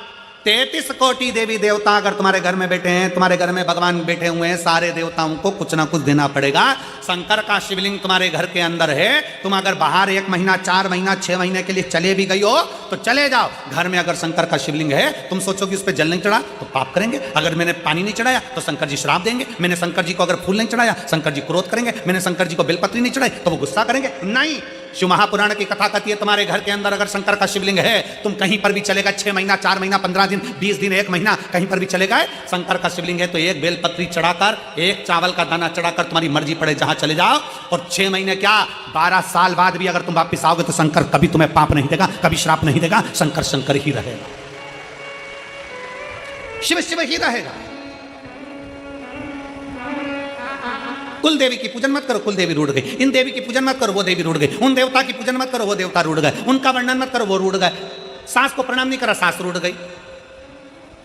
33 कोटि देवी देवता अगर तुम्हारे घर में बैठे हैं, तुम्हारे घर में भगवान बैठे हुए हैं, सारे देवताओं को कुछ ना कुछ देना पड़ेगा। शंकर का शिवलिंग तुम्हारे घर के अंदर है, तुम अगर बाहर 1 महीना, 4 महीना, 6 महीने के लिए चले भी गई हो तो चले जाओ। घर में अगर शंकर का शिवलिंग है, तुम सोचो कि उस पर जल नहीं चढ़ा तो पाप करेंगे। अगर मैंने पानी नहीं चढ़ाया तो शंकर जी श्राप देंगे। मैंने शंकर जी को अगर फूल नहीं चढ़ाया शंकर जी क्रोध करेंगे। मैंने शंकर जी को बेलपत्री नहीं चढ़ाई तो वो गुस्सा करेंगे। नहीं, शिव महापुराण की कथा कहती है तुम्हारे घर के अंदर अगर शंकर का शिवलिंग है, तुम कहीं पर भी चले गए, 6 महीना 4 महीना 15 दिन 20 दिन 1 महीना कहीं पर भी चले गए, शंकर का शिवलिंग है तो एक बेलपत्री चढ़ाकर, एक चावल का दाना चढ़ाकर तुम्हारी मर्जी पड़े जहां चले जाओ, और 6 महीने क्या 12 साल बाद भी अगर तुम वापिस आओगे तो शंकर कभी तुम्हें पाप नहीं देगा, कभी श्राप नहीं देगा, शंकर शंकर ही रहेगा, शिव शिव ही रहेगा। कुल देवी की पूजन मत करो, कुल देवी रूठ गई, इन देवी की पूजन मत करो, वो देवी रूठ गई, उन देवता की पूजन मत करो, वो देवता रूठ गए, उनका वर्णन मत करो, वो रूठ गए, सास को प्रणाम नहीं करा, सास रूठ गई,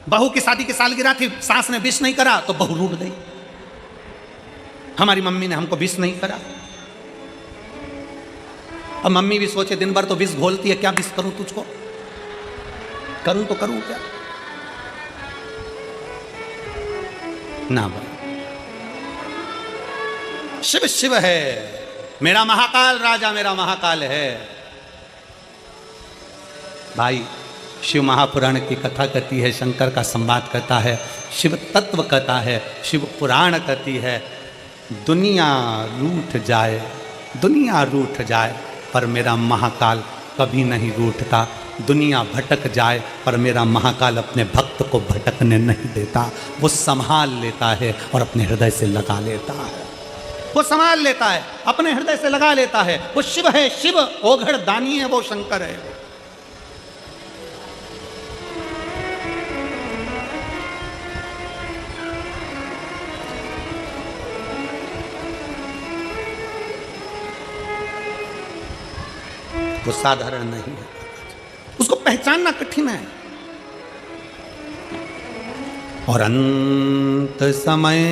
बहू की शादी की सालगिरह थी, सास ने विश नहीं करा तो बहू रूठ गई, हमारी मम्मी ने हमको विश नहीं करा। अब मम्मी भी सोचे दिन भर तो विष घोलती है, क्या विष करूं तुझको, करूं तो करूं क्या ना। शिव शिव है, मेरा महाकाल राजा मेरा महाकाल है। भाई शिव महापुराण की कथा कहती है, शंकर का संवाद कहता है, शिव तत्व कहता है, शिव पुराण कहती है, दुनिया रूठ जाए, दुनिया रूठ जाए पर मेरा महाकाल कभी नहीं रूठता, दुनिया भटक जाए पर मेरा महाकाल अपने भक्त को भटकने नहीं देता, वो संभाल लेता है और अपने हृदय से लगा लेता है, वो संभाल लेता है अपने हृदय से लगा लेता है। वो शिव है, शिव ओघड़ दानी है, वो शंकर है। वो साधारण नहीं है, उसको पहचानना कठिन है। और अंत समय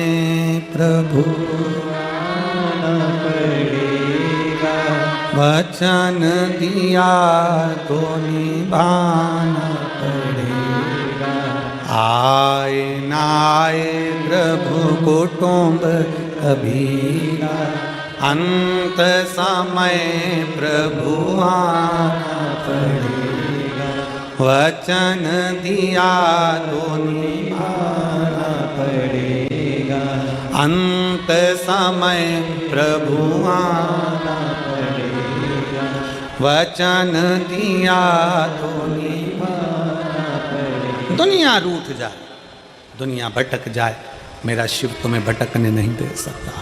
प्रभु वचन दिया तो निभाना पड़ेगा, आए ना आए प्रभु कुटुंब कबीरा, अंत समय प्रभु आना पड़ेगा, वचन दिया तो निभाना पड़ेगा, अंत समय प्रभु आना पड़ेगा, वचन दिया तो निभाना पड़ेगा। दुनिया रूठ जाए, दुनिया भटक जाए, मेरा शिव तुम्हें भटकने नहीं दे सकता।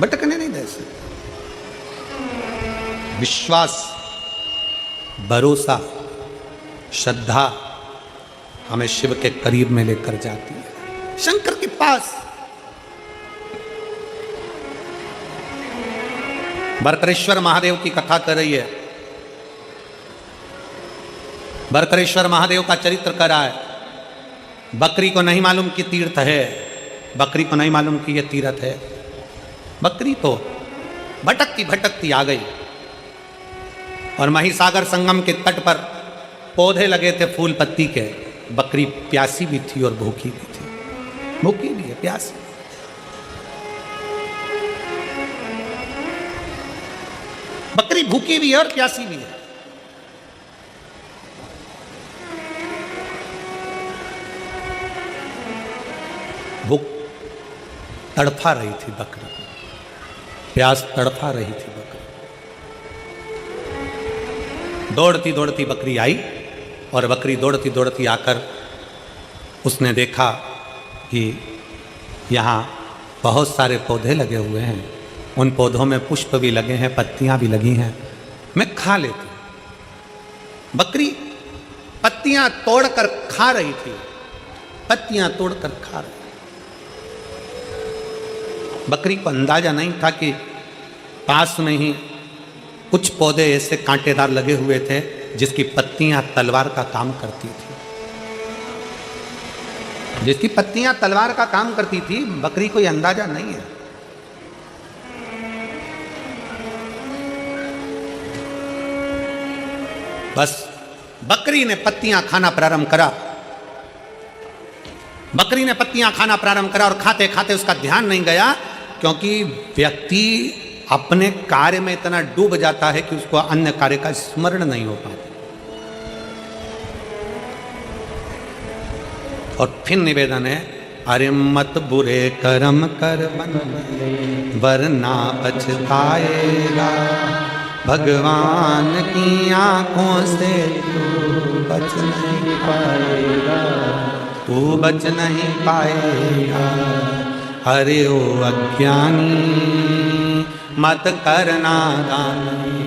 भटकने नहीं दे सकता। विश्वास, भरोसा, श्रद्धा हमें शिव के करीब में लेकर जाती है, शंकर के पास। बरकरेश्वर महादेव की कथा कर रही है, बरकरेश्वर महादेव का चरित्र कर रहा है। बकरी को नहीं मालूम कि तीर्थ है, बकरी को नहीं मालूम कि यह तीर्थ है। बकरी तो भटकती भटकती आ गई और महिसागर संगम के तट पर पौधे लगे थे फूल पत्ती के। बकरी प्यासी भी थी और भूखी भी थी, भूखी भी है प्यासी। बकरी भूखी भी है और प्यासी भी है। भूख तड़फा रही थी बकरी, प्यास तड़फा रही थी बकरी। दौड़ती दौड़ती बकरी आई और बकरी दौड़ती दौड़ती आकर उसने देखा कि यहाँ बहुत सारे पौधे लगे हुए हैं, उन पौधों में पुष्प भी लगे हैं, पत्तियां भी लगी हैं, मैं खा लेती हूं। बकरी पत्तियां तोड़कर खा रही थी, पत्तियां तोड़कर खा रही। बकरी को अंदाजा नहीं था कि पास में ही कुछ पौधे ऐसे कांटेदार लगे हुए थे जिसकी पत्तियां तलवार का काम करती थी, जिसकी पत्तियां तलवार का काम करती थी। बकरी को यह अंदाजा नहीं है। बस बकरी ने पत्तियां खाना प्रारंभ करा, बकरी ने पत्तियां खाना प्रारंभ करा और खाते खाते उसका ध्यान नहीं गया, क्योंकि व्यक्ति अपने कार्य में इतना डूब जाता है कि उसको अन्य कार्य का स्मरण नहीं हो पाता। और फिर निवेदन है अरे मत बुरे कर्म कर बन वरना पछताएगा, भगवान की आंखों से तू बच नहीं पाएगा, तू बच नहीं पाएगा। अरे ओ अज्ञानी मत करना दानी,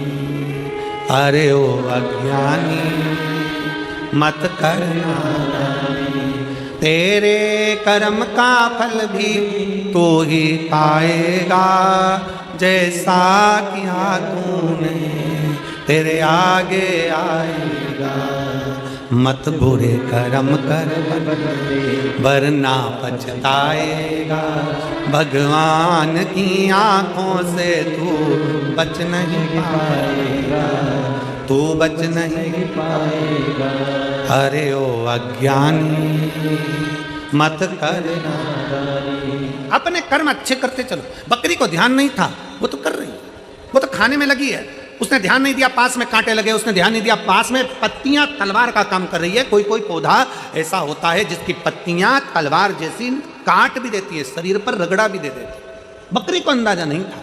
अरे ओ अज्ञानी मत करना दानी, तेरे कर्म का फल भी तू ही पाएगा, जैसा किया तूने तेरे आगे आएगा। मत बुरे कर्म कर वरना पछताएगा, भगवान की आंखों से तू बच नहीं पाएगा, तू बच नहीं पाएगा। अरे ओ अज्ञानी मत करना। अपने कर्म अच्छे करते चलो। बकरी को ध्यान नहीं था, वो तो कर रही है, वो तो खाने में लगी है, उसने ध्यान नहीं दिया पास में कांटे लगे, उसने ध्यान नहीं दिया पास में पत्तियां तलवार का काम कर रही है। कोई कोई पौधा ऐसा होता है जिसकी पत्तियां तलवार जैसी काट भी देती है, शरीर पर रगड़ा भी दे देती है। बकरी को अंदाजा नहीं था।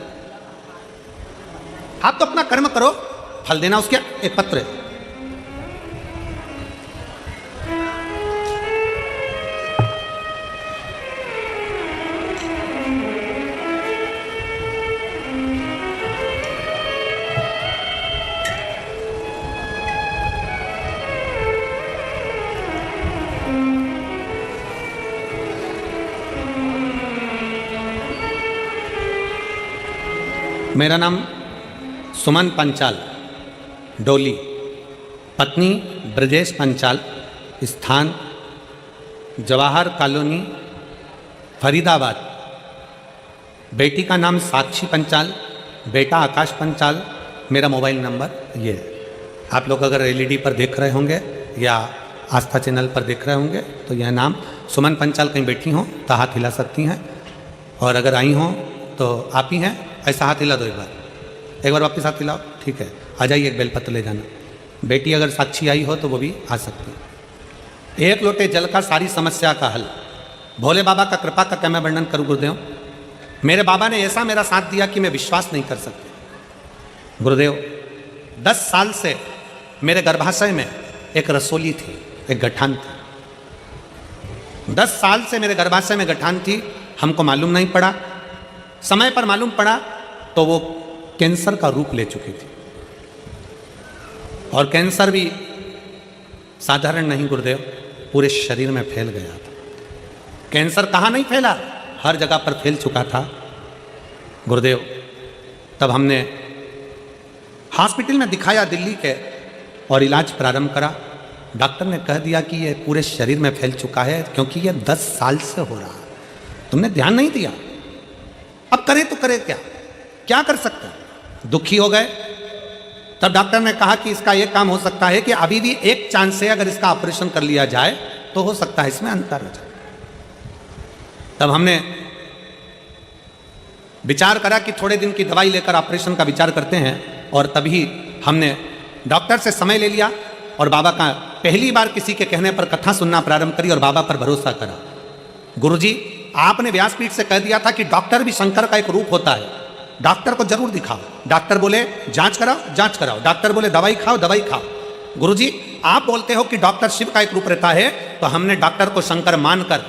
आप तो अपना कर्म करो, फल देना उसके एक पत्र है। मेरा नाम सुमन पंचाल, डोली, पत्नी ब्रजेश पंचाल, स्थान जवाहर कॉलोनी फरीदाबाद, बेटी का नाम साक्षी पंचाल, बेटा आकाश पंचाल। मेरा मोबाइल नंबर ये है। आप लोग अगर एलईडी पर देख रहे होंगे या आस्था चैनल पर देख रहे होंगे तो यह नाम सुमन पंचाल, कहीं बैठी हों तो हाथ हिला सकती हैं, और अगर आई हों तो आप ही हैं, ऐसा हाथ हिला दो एक बार वापस हाथ हिलाओ, ठीक है। आ जाइए, एक बेलपत्र ले जाना। बेटी अगर साक्षी आई हो तो वो भी आ सकती है। एक लोटे जल का सारी समस्या का हल। भोले बाबा का कृपा का क्या मैं वर्णन करूं गुरुदेव। मेरे बाबा ने ऐसा मेरा साथ दिया कि मैं विश्वास नहीं कर सकती। गुरुदेव 10 साल से मेरे गर्भाशय में एक रसोली थी, एक गठान थी। 10 साल से मेरे गर्भाशय में गठान थी, हमको मालूम नहीं पड़ा। समय पर मालूम पड़ा तो वो कैंसर का रूप ले चुकी थी, और कैंसर भी साधारण नहीं गुरुदेव, पूरे शरीर में फैल गया था। कैंसर कहाँ नहीं फैला, हर जगह पर फैल चुका था गुरुदेव। तब हमने हॉस्पिटल में दिखाया दिल्ली के, और इलाज प्रारंभ करा। डॉक्टर ने कह दिया कि ये पूरे शरीर में फैल चुका है, क्योंकि ये 10 साल से हो रहा है, तुमने ध्यान नहीं दिया। अब करें तो करें क्या, क्या कर सकते हैं। दुखी हो गए। तब डॉक्टर ने कहा कि इसका एक काम हो सकता है कि अभी भी एक चांस से अगर इसका ऑपरेशन कर लिया जाए तो हो सकता है इसमें अंतर हो जाए। तब हमने विचार करा कि थोड़े दिन की दवाई लेकर ऑपरेशन का विचार करते हैं, और तभी हमने डॉक्टर से समय ले लिया और बाबा का पहली बार किसी के कहने पर कथा सुनना प्रारंभ करी और बाबा पर भरोसा करा। गुरुजी, आपने व्यासपीठ से कह दिया था कि डॉक्टर भी शंकर का एक रूप होता है, डॉक्टर को जरूर दिखाओ। डॉक्टर बोले जांच कराओ, जांच कराओ। डॉक्टर बोले दवाई खाओ, दवाई खाओ। गुरुजी, आप बोलते हो कि डॉक्टर शिव का एक रूप रहता है, तो हमने डॉक्टर को शंकर मानकर,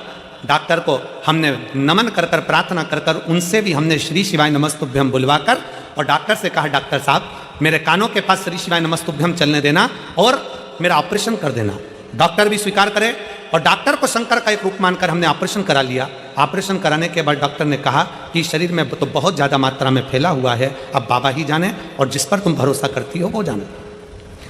डॉक्टर को हमने नमन कर कर, प्रार्थना कर कर, उनसे भी हमने श्री शिवाय नमस्तुभ्यम बुलवाकर, और डॉक्टर से कहा डॉक्टर साहब मेरे कानों के पास श्री शिवाय नमस्तुभ्यम चलने देना और मेरा ऑपरेशन कर देना। डॉक्टर भी स्वीकार करे, और डॉक्टर को शंकर का एक रूप मानकर हमने ऑपरेशन करा लिया। ऑपरेशन कराने के बाद डॉक्टर ने कहा कि शरीर में तो बहुत ज़्यादा मात्रा में फैला हुआ है, अब बाबा ही जाने, और जिस पर तुम भरोसा करती हो वो जाने।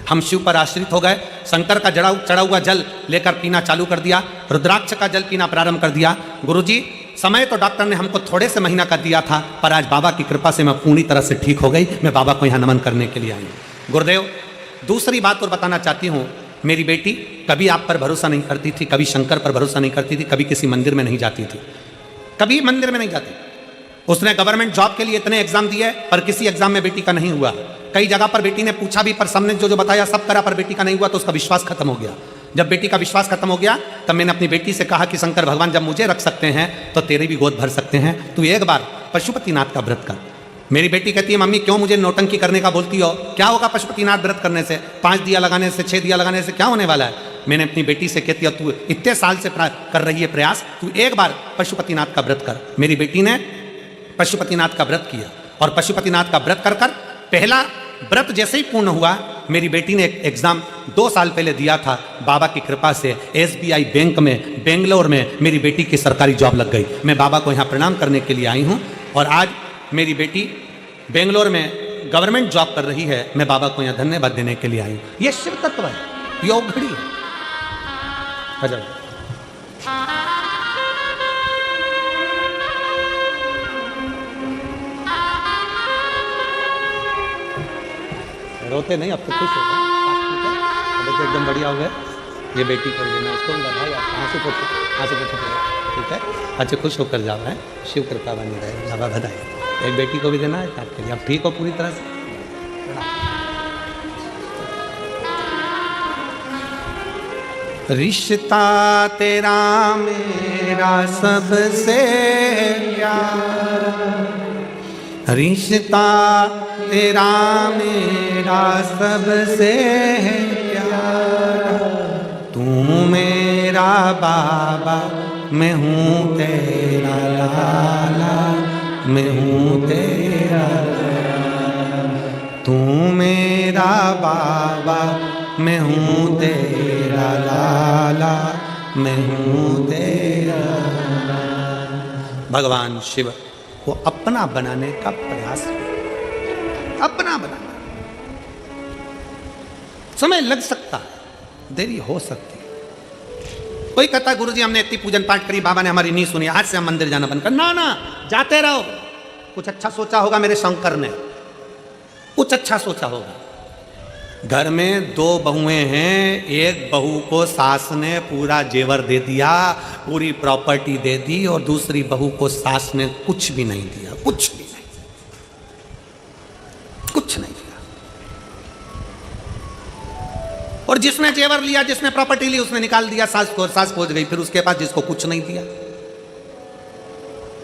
हम शिव पर आश्रित हो गए। शंकर का चढ़ा हुआ जल लेकर पीना चालू कर दिया, रुद्राक्ष का जल पीना प्रारंभ कर दिया। गुरुजी, समय तो डॉक्टर ने हमको थोड़े से महीना का दिया था, पर आज बाबा की कृपा से मैं पूरी तरह से ठीक हो गई। मैं बाबा को यहाँ नमन करने के लिए आई हूँ। गुरुदेव, दूसरी बात और बताना चाहती हूँ। मेरी बेटी कभी आप पर भरोसा नहीं करती थी, कभी शंकर पर भरोसा नहीं करती थी, कभी किसी मंदिर में नहीं जाती थी, कभी मंदिर में नहीं जाती। उसने गवर्नमेंट जॉब के लिए इतने एग्जाम दिए, पर किसी एग्जाम में बेटी का नहीं हुआ। कई जगह पर बेटी ने पूछा भी, पर सबने जो बताया सब करा, पर बेटी का नहीं हुआ, तो उसका विश्वास खत्म हो गया। जब बेटी का विश्वास खत्म हो गया तब मैंने अपनी बेटी से कहा कि शंकर भगवान जब मुझे रख सकते हैं तो तेरे भी गोद भर सकते हैं, तू एक बार पशुपतिनाथ का व्रत कर। मेरी बेटी कहती है मम्मी क्यों मुझे नौटंकी करने का बोलती हो, क्या होगा पशुपतिनाथ व्रत करने से, 5 दिया लगाने से 6 दिया लगाने से क्या होने वाला है। मैंने अपनी बेटी से कहती है तू इतने साल से कर रही है प्रयास, तू एक बार पशुपतिनाथ का व्रत कर। मेरी बेटी ने पशुपतिनाथ का व्रत किया और पशुपतिनाथ का व्रत कर पहला व्रत जैसे ही पूर्ण हुआ, मेरी बेटी ने एक एग्जाम 2 साल पहले दिया था, बाबा की कृपा से SBI बैंक में बेंगलोर में मेरी बेटी की सरकारी जॉब लग गई। मैं बाबा को यहाँ प्रणाम करने के लिए आई हूँ और आज मेरी बेटी बेंगलोर में गवर्नमेंट जॉब कर रही है। मैं बाबा को यहाँ धन्यवाद देने के लिए आई हूँ। ये शिव तत्व है, योग घड़ी है। रोते नहीं, अब तो खुश होगा, देखिए एकदम बढ़िया हो गया। ये बेटी को देना, उसको भाई आंसू पोछो, ठीक है, अच्छे खुश होकर जाओ है, शिव कृपा बनी रहे, बाबा बधाई। एक बेटी को भी देना है आपके लिए, अब ठीक हो पूरी तरह से। रिश्ता तेरा मेरा सबसे प्यारा, रिश्ता तेरा मेरा सबसे प्यारा, तू मेरा बाबा मैं हूँ तेरा लाला, मैं हूँ तेरा लाला, तू मेरा बाबा मैं हूँ तेरा लाला, मैं हूँ तेरा लाला। भगवान शिव को अपना बनाने का प्रयास, अपना बनाना। समय लग सकता है, देरी हो सकती है। कोई कहता है गुरुजी हमने इतनी पूजन पाठ करी, बाबा ने हमारी नहीं सुनी, आज से हम मंदिर जाना बंद कर। ना, जाते रहो। कुछ अच्छा सोचा होगा मेरे शंकर ने, कुछ अच्छा सोचा होगा। घर में 2 बहुएं हैं, एक बहू को सास ने पूरा जेवर दे दिया, पूरी प्रॉपर्टी दे दी, और दूसरी बहू को सास ने कुछ भी नहीं दिया, कुछ भी नहीं, कुछ नहीं दिया। और जिसने जेवर लिया, जिसने प्रॉपर्टी ली, उसने निकाल दिया सास को, सास पहुंच गई फिर उसके पास जिसको कुछ नहीं दिया।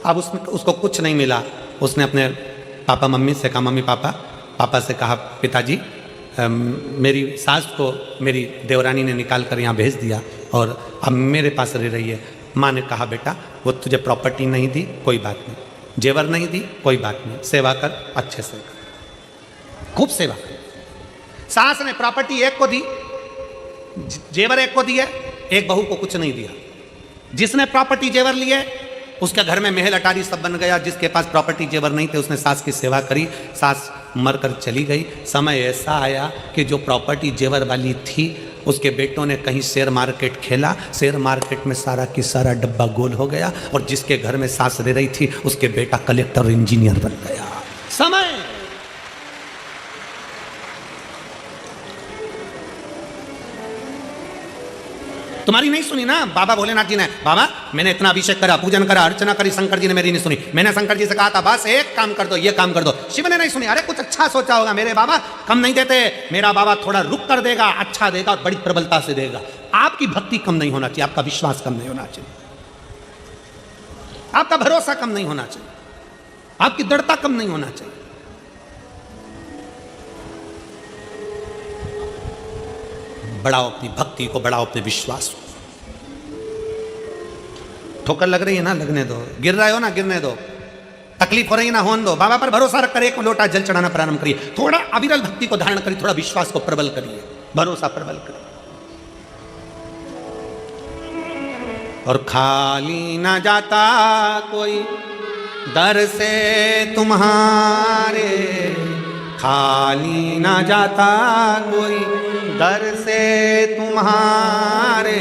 अब उसको कुछ नहीं मिला, उसने अपने पापा मम्मी से कहा, मम्मी पापा से कहा, पिताजी मेरी सास को मेरी देवरानी ने निकाल कर यहाँ भेज दिया और अब मेरे पास रह रही है। माँ ने कहा बेटा वो तुझे प्रॉपर्टी नहीं दी, कोई बात नहीं, जेवर नहीं दी, कोई बात नहीं, सेवा कर, अच्छे से कर, खूब सेवा कर। सास ने प्रॉपर्टी एक को दी, जेवर एक को दिया, एक बहू को कुछ नहीं दिया। जिसने प्रॉपर्टी जेवर लिए उसके घर में महल अटारी सब बन गया, जिसके पास प्रॉपर्टी जेवर नहीं थे उसने सास की सेवा करी, सास मरकर चली गई। समय ऐसा आया कि जो प्रॉपर्टी जेवर वाली थी उसके बेटों ने कहीं शेयर मार्केट खेला, शेयर मार्केट में सारा की सारा डब्बा गोल हो गया, और जिसके घर में सास रह रही थी उसके बेटा कलेक्टर इंजीनियर बन गया। समय तुम्हारी नहीं सुनी ना बाबा भोलेनाथ जी ने। बाबा मैंने इतना अभिषेक करा, पूजन करा, अर्चना करी, शंकर जी ने मेरी नहीं सुनी। मैंने शंकर जी से कहा था बस एक काम कर दो, ये काम कर दो, शिव ने नहीं सुनी। अरे कुछ अच्छा सोचा होगा, मेरे बाबा कम नहीं देते, मेरा बाबा थोड़ा रुक कर देगा, अच्छा देगा और बड़ी प्रबलता से देगा। आपकी भक्ति कम नहीं होना चाहिए, आपका विश्वास कम नहीं होना चाहिए, आपका भरोसा कम नहीं होना चाहिए, आपकी दृढ़ता कम नहीं होना चाहिए। बढ़ाओ अपनी भक्ति को, बढ़ाओ अपने विश्वास को। ठोकर लग रही है ना, लगने दो। गिर रहे हो ना, गिरने दो। तकलीफ हो रही है ना, होने दो। बाबा पर भरोसा रखकर 1 लोटा जल चढ़ाना प्रारंभ करिए। थोड़ा अविरल भक्ति को धारण करिए, थोड़ा विश्वास को प्रबल करिए, भरोसा प्रबल करिए। और खाली ना जाता कोई दर से तुम्हारे, खाली ना जाता कोई दर से तुम्हारे,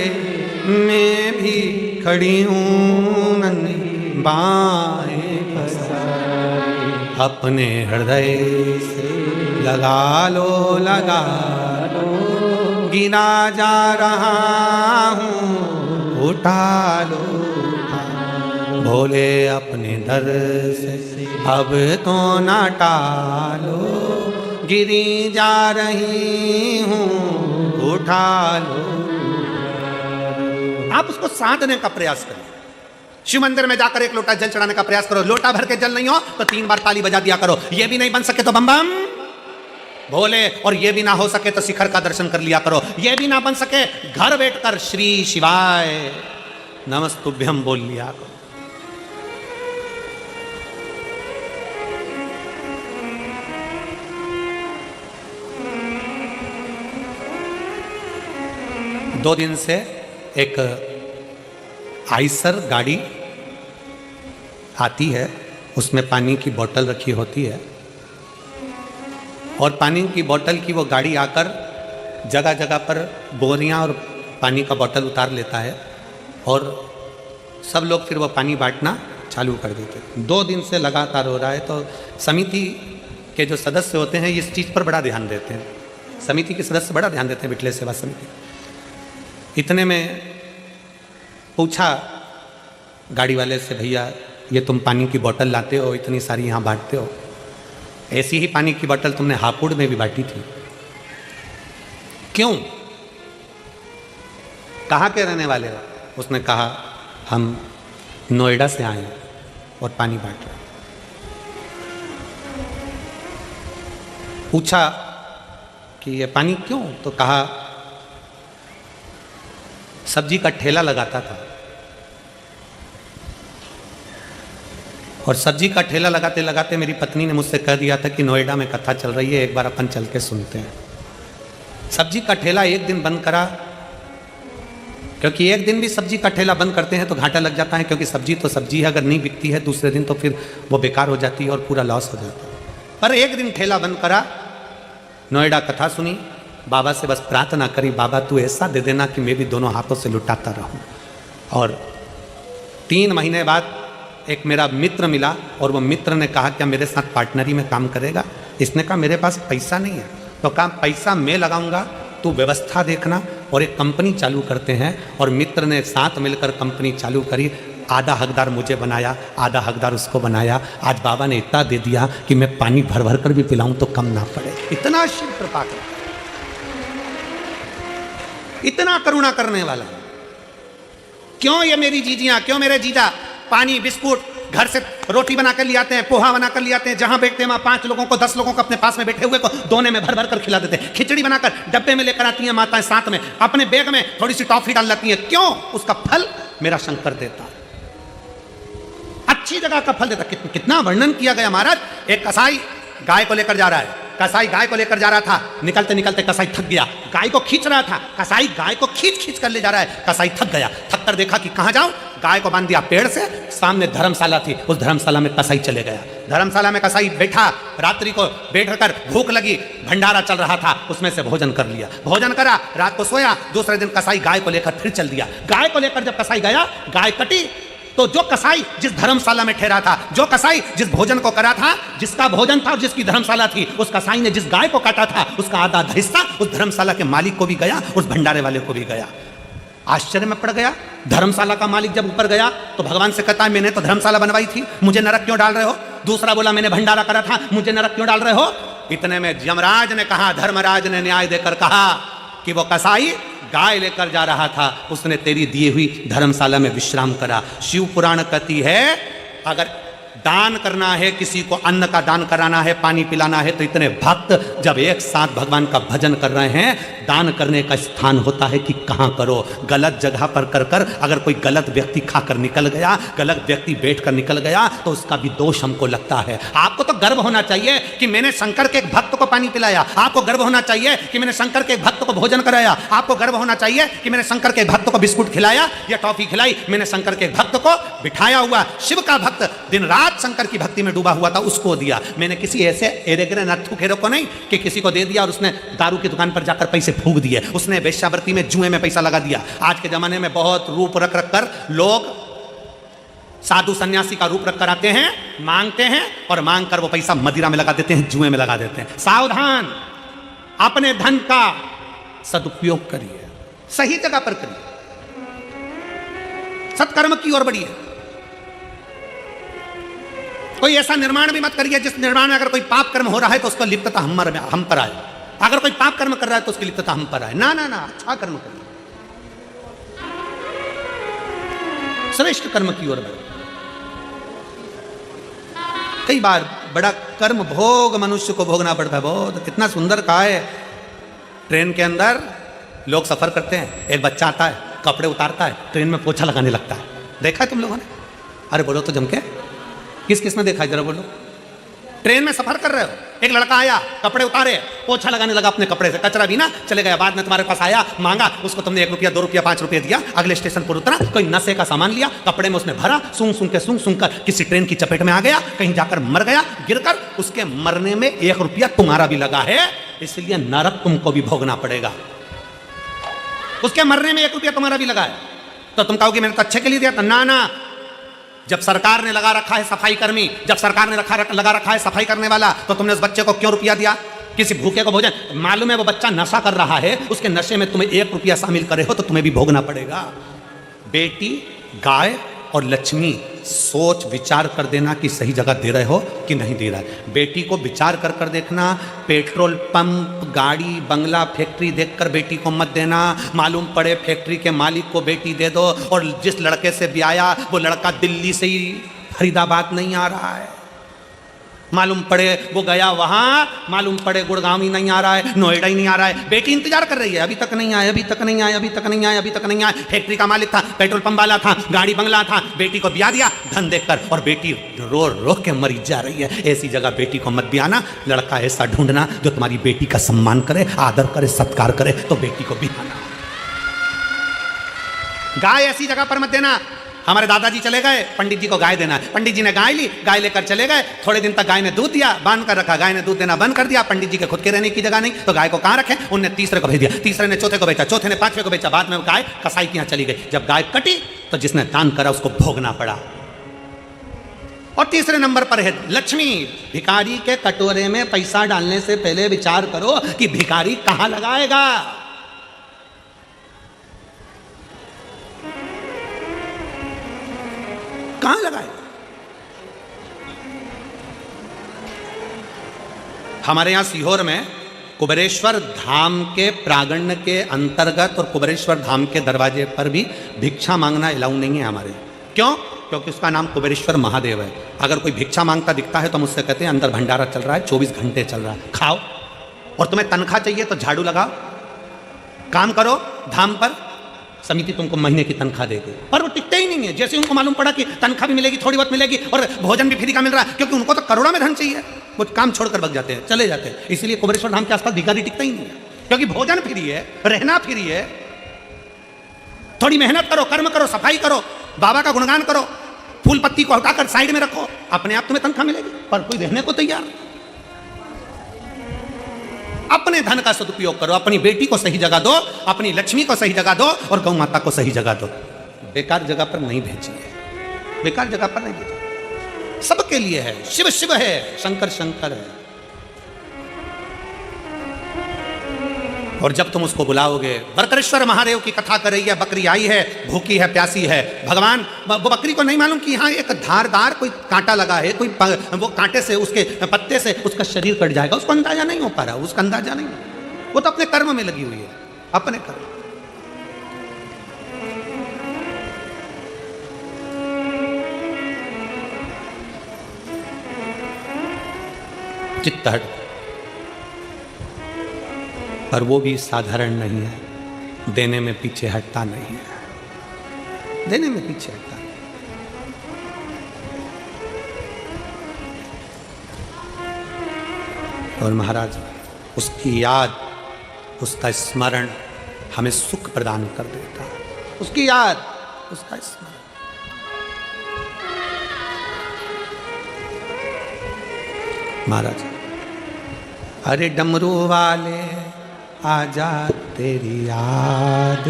मैं भी खड़ी हूँ नन्ही बाहें पसारे, अपने हृदय से लगा लो, गिना जा रहा हूँ, उठा लो, भोले अपने दर से अब तो ना टालो, गिरी जा रही हूँ, उठा लो, आप उसको साधने का प्रयास करिए। शिव मंदिर में जाकर एक लोटा जल चढ़ाने का प्रयास करो, लोटा भर के जल नहीं हो तो 3 बार ताली बजा दिया करो। ये भी नहीं बन सके तो बम बम भोले, और ये भी ना हो सके तो शिखर का दर्शन कर लिया करो। ये भी ना बन सके घर बैठकर श्री शिवाय नमस्तुभ्यम बोल लिया करो। दो दिन से एक आइसर गाड़ी आती है, उसमें पानी की बोतल रखी होती है, और पानी की बोतल की वो गाड़ी आकर जगह जगह पर बोरियां और पानी का बोतल उतार लेता है, और सब लोग फिर वो पानी बांटना चालू कर देते हैं। 2 दिन से लगातार हो रहा है। तो समिति के जो सदस्य होते हैं इस चीज़ पर बड़ा ध्यान देते हैं, समिति के सदस्य बड़ा ध्यान देते हैं, बिटले सेवा समिति। इतने में पूछा गाड़ी वाले से, भैया ये तुम पानी की बोतल लाते हो, इतनी सारी यहाँ बांटते हो, ऐसी ही पानी की बोतल तुमने हापुड़ में भी बांटी थी, क्यों? कहाँ के रहने वाले हो? उसने कहा हम नोएडा से आए हैं और पानी बांट रहे। पूछा कि ये पानी क्यों? तो कहा सब्जी का ठेला लगाता था, और सब्जी का ठेला लगाते लगाते मेरी पत्नी ने मुझसे कह दिया था कि नोएडा में कथा चल रही है, एक बार अपन चल के सुनते हैं। सब्जी का ठेला एक दिन बंद करा, क्योंकि एक दिन भी सब्जी का ठेला बंद करते हैं तो घाटा लग जाता है, क्योंकि सब्जी तो सब्जी है, अगर नहीं बिकती है दूसरे दिन तो फिर वो बेकार हो जाती है और पूरा लॉस हो जाता है। पर एक दिन ठेला बंद करा, नोएडा कथा सुनी, बाबा से बस प्रार्थना करी, बाबा तू ऐसा दे देना कि मैं भी दोनों हाथों से लुटाता रहूं। और 3 महीने बाद एक मेरा मित्र मिला, और वो मित्र ने कहा क्या मेरे साथ पार्टनरी में काम करेगा? इसने कहा मेरे पास पैसा नहीं है। तो कहा पैसा मैं लगाऊंगा, तू व्यवस्था देखना, और एक कंपनी चालू करते हैं। और मित्र ने साथ मिलकर कंपनी चालू करी, आधा हकदार मुझे बनाया, आधा हकदार उसको बनाया। आज बाबा ने इतना दे दिया कि मैं पानी भर भर कर भी पिलाऊं तो कम ना पड़े। इतना शिव कृपा करता, इतना करुणा करने वाला। क्यों ये मेरी जीजियां, क्यों मेरे जीजा पानी बिस्कुट घर से रोटी बना कर ले आते हैं, पोहा बना कर ले आते हैं, जहां बैठते हैं वहां 5 लोगों को 10 लोगों को अपने पास में बैठे हुए को दोने में भर भर कर खिला देते हैं। खिचड़ी बनाकर डब्बे में लेकर आती हैं माताएं, साथ में अपने बैग में थोड़ी सी टॉफी डाल लेती हैं। क्यों? उसका फल मेरा शंकर देता, अच्छी जगह का फल देता। कितना वर्णन किया गया महाराज। एक कसाई गाय को लेकर जा रहा है, कसाई गाय को लेकर जा रहा था, निकलते निकलते कसाई थक गया, गाय को खींच रहा था, कसाई गाय को खींच खींच कर ले जा रहा है, कसाई थक गया, थक कर देखा कि कहां जाऊं, गाय को बांध दिया पेड़ से, सामने धर्मशाला थी, उस धर्मशाला में कसाई चले गया। धर्मशाला में कसाई बैठा, रात्रि को बैठकर भूख लगी, भंडारा चल रहा था, उसमें से भोजन कर लिया, भोजन करा, रात को सोया। दूसरे दिन कसाई गाय को लेकर फिर चल दिया। गाय को लेकर जब कसाई गया, गाय कटी, तो जो कसाई जिस धर्मशाला में ठहरा था, जो कसाई जिस भोजन को करा था, जिसका भोजन था और जिसकी धर्मशाला थी, उस कसाई ने जिस गाय को काटा था उसका आधा हिस्सा उस धर्मशाला के मालिक को भी गया, उस भंडारे वाले को भी गया। आश्चर्य में पड़ गया। धर्मशाला का मालिक जब ऊपर गया तो भगवान से कहता है मैंने तो धर्मशाला बनवाई थी, मुझे नरक क्यों डाल रहे हो? दूसरा बोला मैंने भंडारा करा था, मुझे नरक क्यों डाल रहे हो? इतने में यमराज ने कहा, धर्मराज ने न्याय देकर कहा कि वो कसाई गाय लेकर जा रहा था, उसने तेरी दी हुई धर्मशाला में विश्राम करा। शिव पुराण कहती है अगर दान करना है, किसी को अन्न का दान कराना है, पानी पिलाना है, तो इतने भक्त जब एक साथ भगवान का भजन कर रहे हैं, दान करने का स्थान होता है कि कहाँ करो। गलत जगह पर कर कर अगर कोई गलत व्यक्ति खाकर निकल गया, गलत व्यक्ति बैठकर निकल गया, तो उसका भी दोष हमको लगता है। आपको तो गर्व होना चाहिए कि मैंने शंकर के एक भक्त को पानी पिलाया, आपको गर्व होना चाहिए कि मैंने शंकर के एक भक्त को भोजन कराया, आपको गर्व होना चाहिए कि मैंने शंकर के भक्त को बिस्कुट खिलाया या टॉफी खिलाई, मैंने शंकर के भक्त को बिठाया हुआ। शिव का भक्त दिन रात शंकर की भक्ति में डूबा हुआ था, उसको दिया। मैंने किसी ऐसे एरेगरे नत्थु खेरो को नहीं कि किसी को दे दिया और उसने दारू की दुकान पर जाकर पैसे फूंक दिए, उसने वेश्यावृत्ति में जुए में पैसा लगा दिया। आज के जमाने में बहुत रूप रख रख कर लोग साधु सन्यासी का रूप रख कर आते हैं, मांगते हैं और मांग कर वो पैसा मदिरा में लगा देते हैं, जुए में लगा देते हैं। सावधान, अपने धन का सदुपयोग करिए, सही जगह पर करिए, सत्कर्म की ओर बढ़िए। कोई ऐसा निर्माण भी मत करिए जिस निर्माण में अगर कोई पाप कर्म हो रहा है तो उसको लिप्तता हम पर आए। अगर कोई पाप कर्म कर रहा है तो उसकी लिप्तता हम पर आए। ना ना ना, अच्छा कर्म करिए। श्रेष्ठ कर्म की ओर बढ़ो। कई बार बड़ा कर्म भोग मनुष्य को भोगना पड़ता है। बहुत कितना सुंदर कहा है, ट्रेन के अंदर लोग सफर करते हैं, एक बच्चा आता है, कपड़े उतारता है, ट्रेन में पोछा लगाने लगता है। देखा है तुम लोगों ने? अरे बोलो तो जम के, किस किस ने देखा है जरा बोलो। ट्रेन में सफर कर रहे हो, एक लड़का आया, कपड़े उतारे, पोछा लगाने लगा अपने कपड़े से, कचरा भी ना चले गया। बाद में तुम्हारे पास आया, मांगा, उसको तुमने 1 रुपया 2 रुपया 5 रुपया दिया, अगले स्टेशन पर उतरा, कोई नशे का सामान लिया, कपड़े में उसने भरा, सूंघ कर किसी ट्रेन की चपेट में आ गया, कहीं जाकर मर गया, गिरकर। उसके मरने में 1 रुपया तुम्हारा भी लगा है, इसलिए नरक तुमको भी भोगना पड़ेगा। उसके मरने में 1 रुपया तुम्हारा भी लगा है, तो तुम कहोगे मैंने तो अच्छे के लिए दिया था। ना, जब सरकार ने लगा रखा है सफाई कर्मी, जब सरकार ने लगा रखा है सफाई करने वाला, तो तुमने उस बच्चे को क्यों रुपया दिया? किसी भूखे को भोजन, मालूम है वो बच्चा नशा कर रहा है, उसके नशे में तुम्हें 1 रुपया शामिल करे हो तो तुम्हें भी भोगना पड़ेगा। बेटी, गाय और लक्ष्मी, सोच विचार कर देना कि सही जगह दे रहे हो कि नहीं दे रहा है। बेटी को विचार कर देखना, पेट्रोल पंप, गाड़ी, बंगला, फैक्ट्री देखकर बेटी को मत देना। मालूम पड़े फैक्ट्री के मालिक को बेटी दे दो, और जिस लड़के से ब्याया वो लड़का दिल्ली से ही फरीदाबाद नहीं आ रहा है। मालूम पड़े वो गया वहां, मालूम पड़े गुड़गांव ही नहीं आ रहा है, नोएडा ही नहीं आ रहा है। बेटी इंतजार कर रही है, अभी तक नहीं आया, अभी तक नहीं आया, अभी तक नहीं आया, अभी तक नहीं आया। फैक्ट्री का मालिक था, पेट्रोल पंप वाला था, गाड़ी बंगला था, बेटी को ब्याह दिया धन देखकर, और बेटी रो रो के मरी जा रही है। ऐसी जगह बेटी को मत ब्याहना। लड़का ऐसा ढूंढना जो तुम्हारी बेटी का सम्मान करे, आदर करे, सत्कार करे, तो बेटी को ब्याहना। गाय ऐसी जगह पर मत देना। हमारे दादाजी चले गए, पंडित जी को गाय देना है, पंडित जी ने गाय ली, गाय लेकर चले गए, थोड़े दिन तक गाय ने दूध दिया, बांध कर रखा, गाय ने दूध देना बंद कर दिया। पंडित जी के खुद के रहने की जगह नहीं, तो गाय को कहाँ रखें? उनने तीसरे को भेज दिया, तीसरे ने चौथे को बेचा, चौथे ने 5वें को बेचा। बाद में गाय कसाई के यहाँ चली गई। जब गाय कटी तो जिसने दान करा उसको भोगना पड़ा। और तीसरे नंबर पर है लक्ष्मी। भिखारी के कटोरे में पैसा डालने से पहले विचार करो कि भिखारी कहां लगाएगा। कहां लगाए? हमारे यहां सीहोर में कुबेरेश्वर धाम के प्रांगण के अंतर्गत और कुबेरेश्वर धाम के दरवाजे पर भी भिक्षा मांगना अलाउ नहीं है हमारे। क्यों? क्योंकि उसका नाम कुबेरेश्वर महादेव है। अगर कोई भिक्षा मांगता दिखता है तो हम उससे कहते हैं अंदर भंडारा चल रहा है, 24 घंटे चल रहा है, खाओ। और तुम्हें तनख्वाह चाहिए तो झाड़ू लगाओ, काम करो धाम पर, समिति तुमको महीने की तनख्वाह देगी। पर वो टिकते ही नहीं है। जैसे उनको मालूम पड़ा कि तनख्वाह भी मिलेगी, थोड़ी बहुत मिलेगी और भोजन भी फ्री का मिल रहा है, क्योंकि उनको तो करोड़ों में धन चाहिए, वो काम छोड़कर भाग जाते हैं, चले जाते हैं। इसलिए कुबेरेश्वर धाम के आसपास भिखारी टिकता ही नहीं है, क्योंकि भोजन फ्री है, रहना फ्री है। थोड़ी मेहनत करो, कर्म करो, सफाई करो, बाबा का गुणगान करो, फूल पत्ती को हटाकर साइड में रखो, अपने आप तुम्हें तनख्वाह मिलेगी। पर कोई रहने को तैयार। अपने धन का सदुपयोग करो, अपनी बेटी को सही जगह दो, अपनी लक्ष्मी को सही जगह दो और गौ माता को सही जगह दो। बेकार जगह पर नहीं भेजिए, बेकार जगह पर नहीं भेजिए। सबके लिए है। शिव शिव है, शंकर शंकर है। और जब तुम उसको बुलाओगे, बरकरेश्वर महादेव की कथा कर रही है, बकरी आई है, भूखी है, प्यासी है, भगवान वो बकरी को नहीं मालूम कि यहाँ एक धारदार कोई कांटा लगा है, कोई वो कांटे से, उसके पत्ते से उसका शरीर कट जाएगा, उसको अंदाजा नहीं हो पा रहा, उसका अंदाजा नहीं। वो तो अपने कर्म में लगी हुई है, अपने कर्म। चित्त हट। पर वो भी साधारण नहीं है, देने में पीछे हटता नहीं है, देने में पीछे हटता नहीं। और महाराज उसकी याद, उसका स्मरण हमें सुख प्रदान कर देता है। उसकी याद, उसका स्मरण। महाराज, अरे डमरू वाले आजा तेरी याद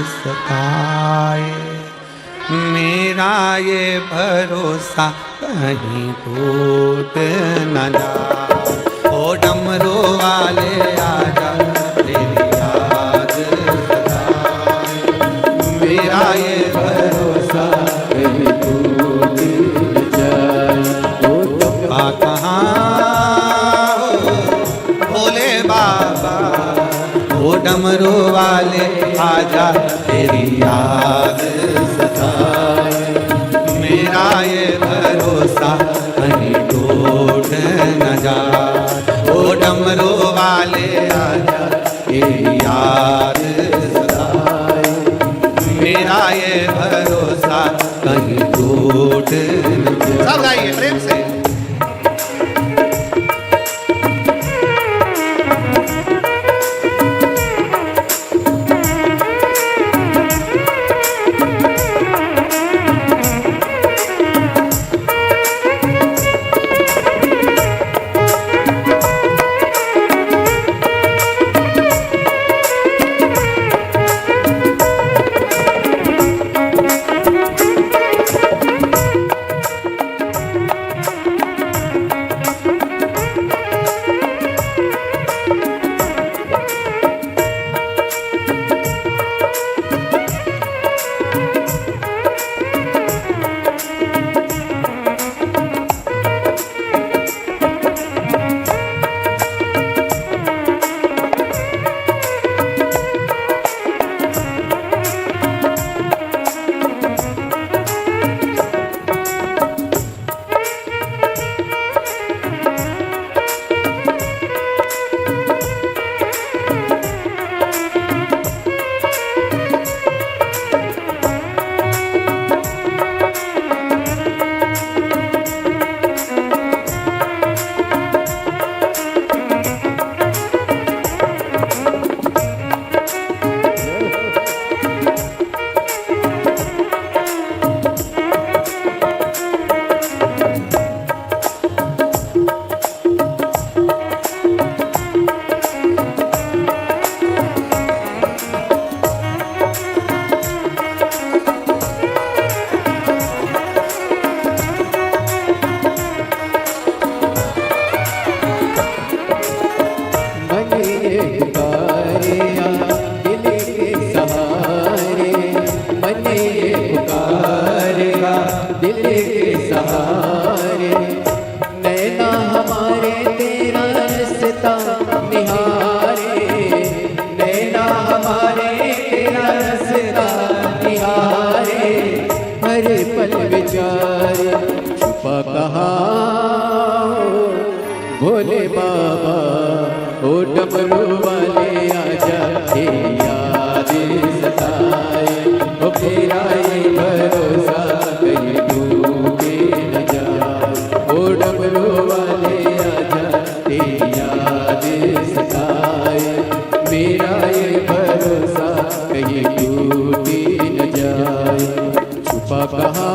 सताए, मेरा ये भरोसा कहीं टूट न जाए। ओ डमरू वाले आजा तेरी याद सताए, मेरा ये भरोसा कहीं टूट न जाए। ओ कहाँ भोले बाबा, ओ डमरू वाले आजा तेरी याद सताए। भरोसा कहीं टूट न जाए। ओ डमरू वाले आजा तेरी याद सताए, मेरा ये भरोसा कहीं टूट न जाए। सब गाइए प्रेम से। भोले बाबा ओ डमरू वाले आजा, तेरी याद सताए, ओ तेरा ये भरोसा कहीं टूटे न जाए। ओ डमरू वाले आजा, तेरी याद सताए, मेरा ये भरोसा कहीं टूटे न जाए। छुपा कहाँ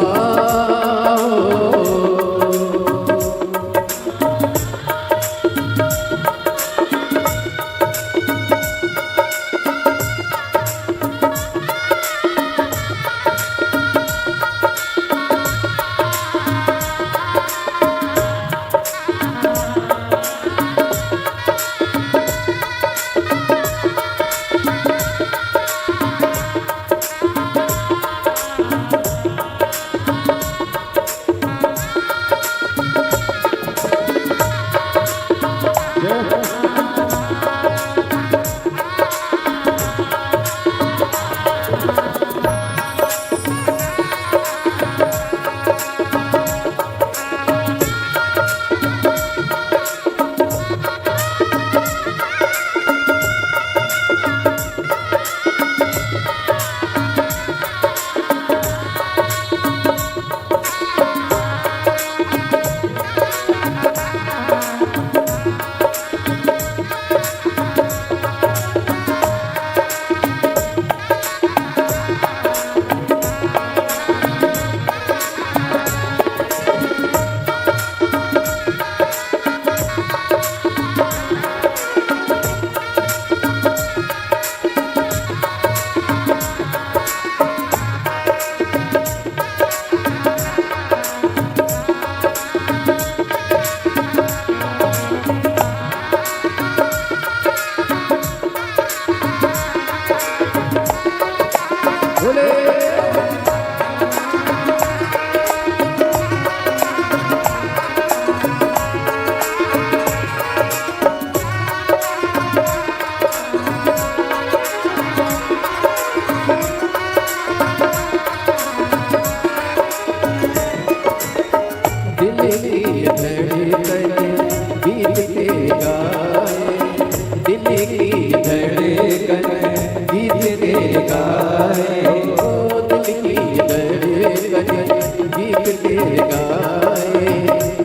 गाए, ओ दिल की धड़कन गीत तेरे गाए,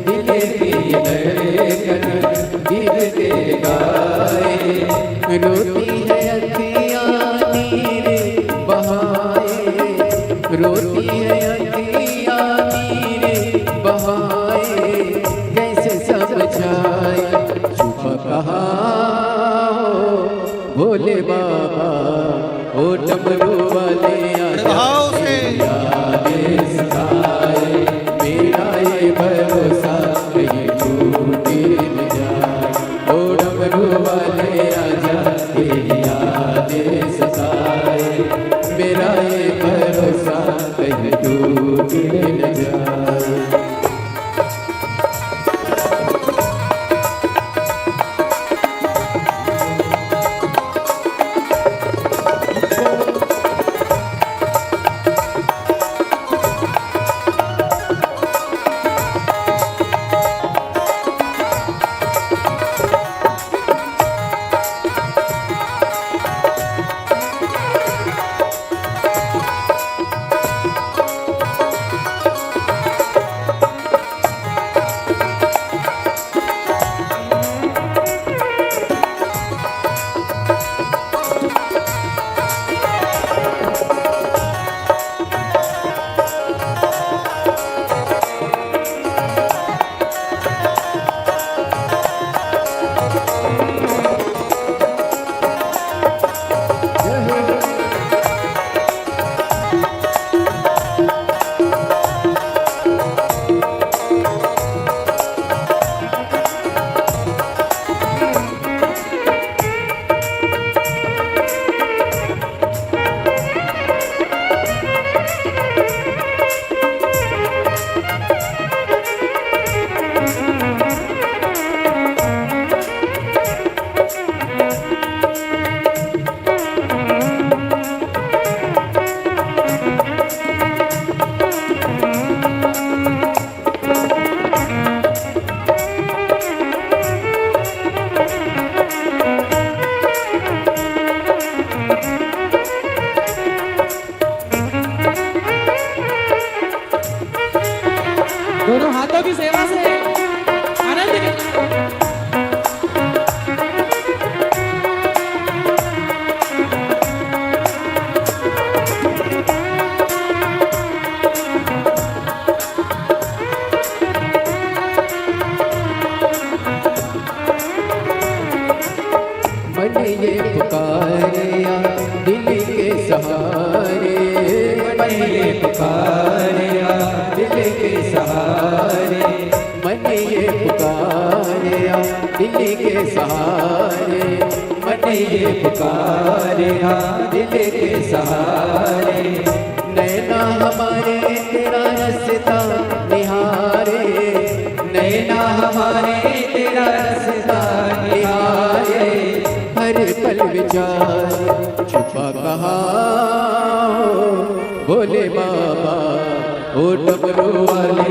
दिल की धड़कन गीत तेरे गाए। रोती है अखियाँ नीर बहाए, रोती है अखियाँ नीर बहाए, कैसे समझाए छुपा कहाँ हो भोले बाबा, ओ डमरू वाले भाव से यादें सताए, मेरा ये भरोसा कहीं टूटे न जाए, ओ डमरू वाले आजा तेरी यादें सताए, मेरा ये भरोसा कहीं टूटे न जाए। दोनों हाथों की सेवा से आनंद लीजिए। मन ये पुकारिया दिल के सहारे, मन ये पुकारिया दिल के सहारे, मन ये पुकारिया दिल के सहारे, मन ये पुकारिया दिल के सहारे। नैना हमारे तेरा रास्ता निहारे, नैना हमारे तेरा रास्ता निहारे, हर पल विचार छुपा कहाँ हो भोले बाबा, ओ डमरू वाले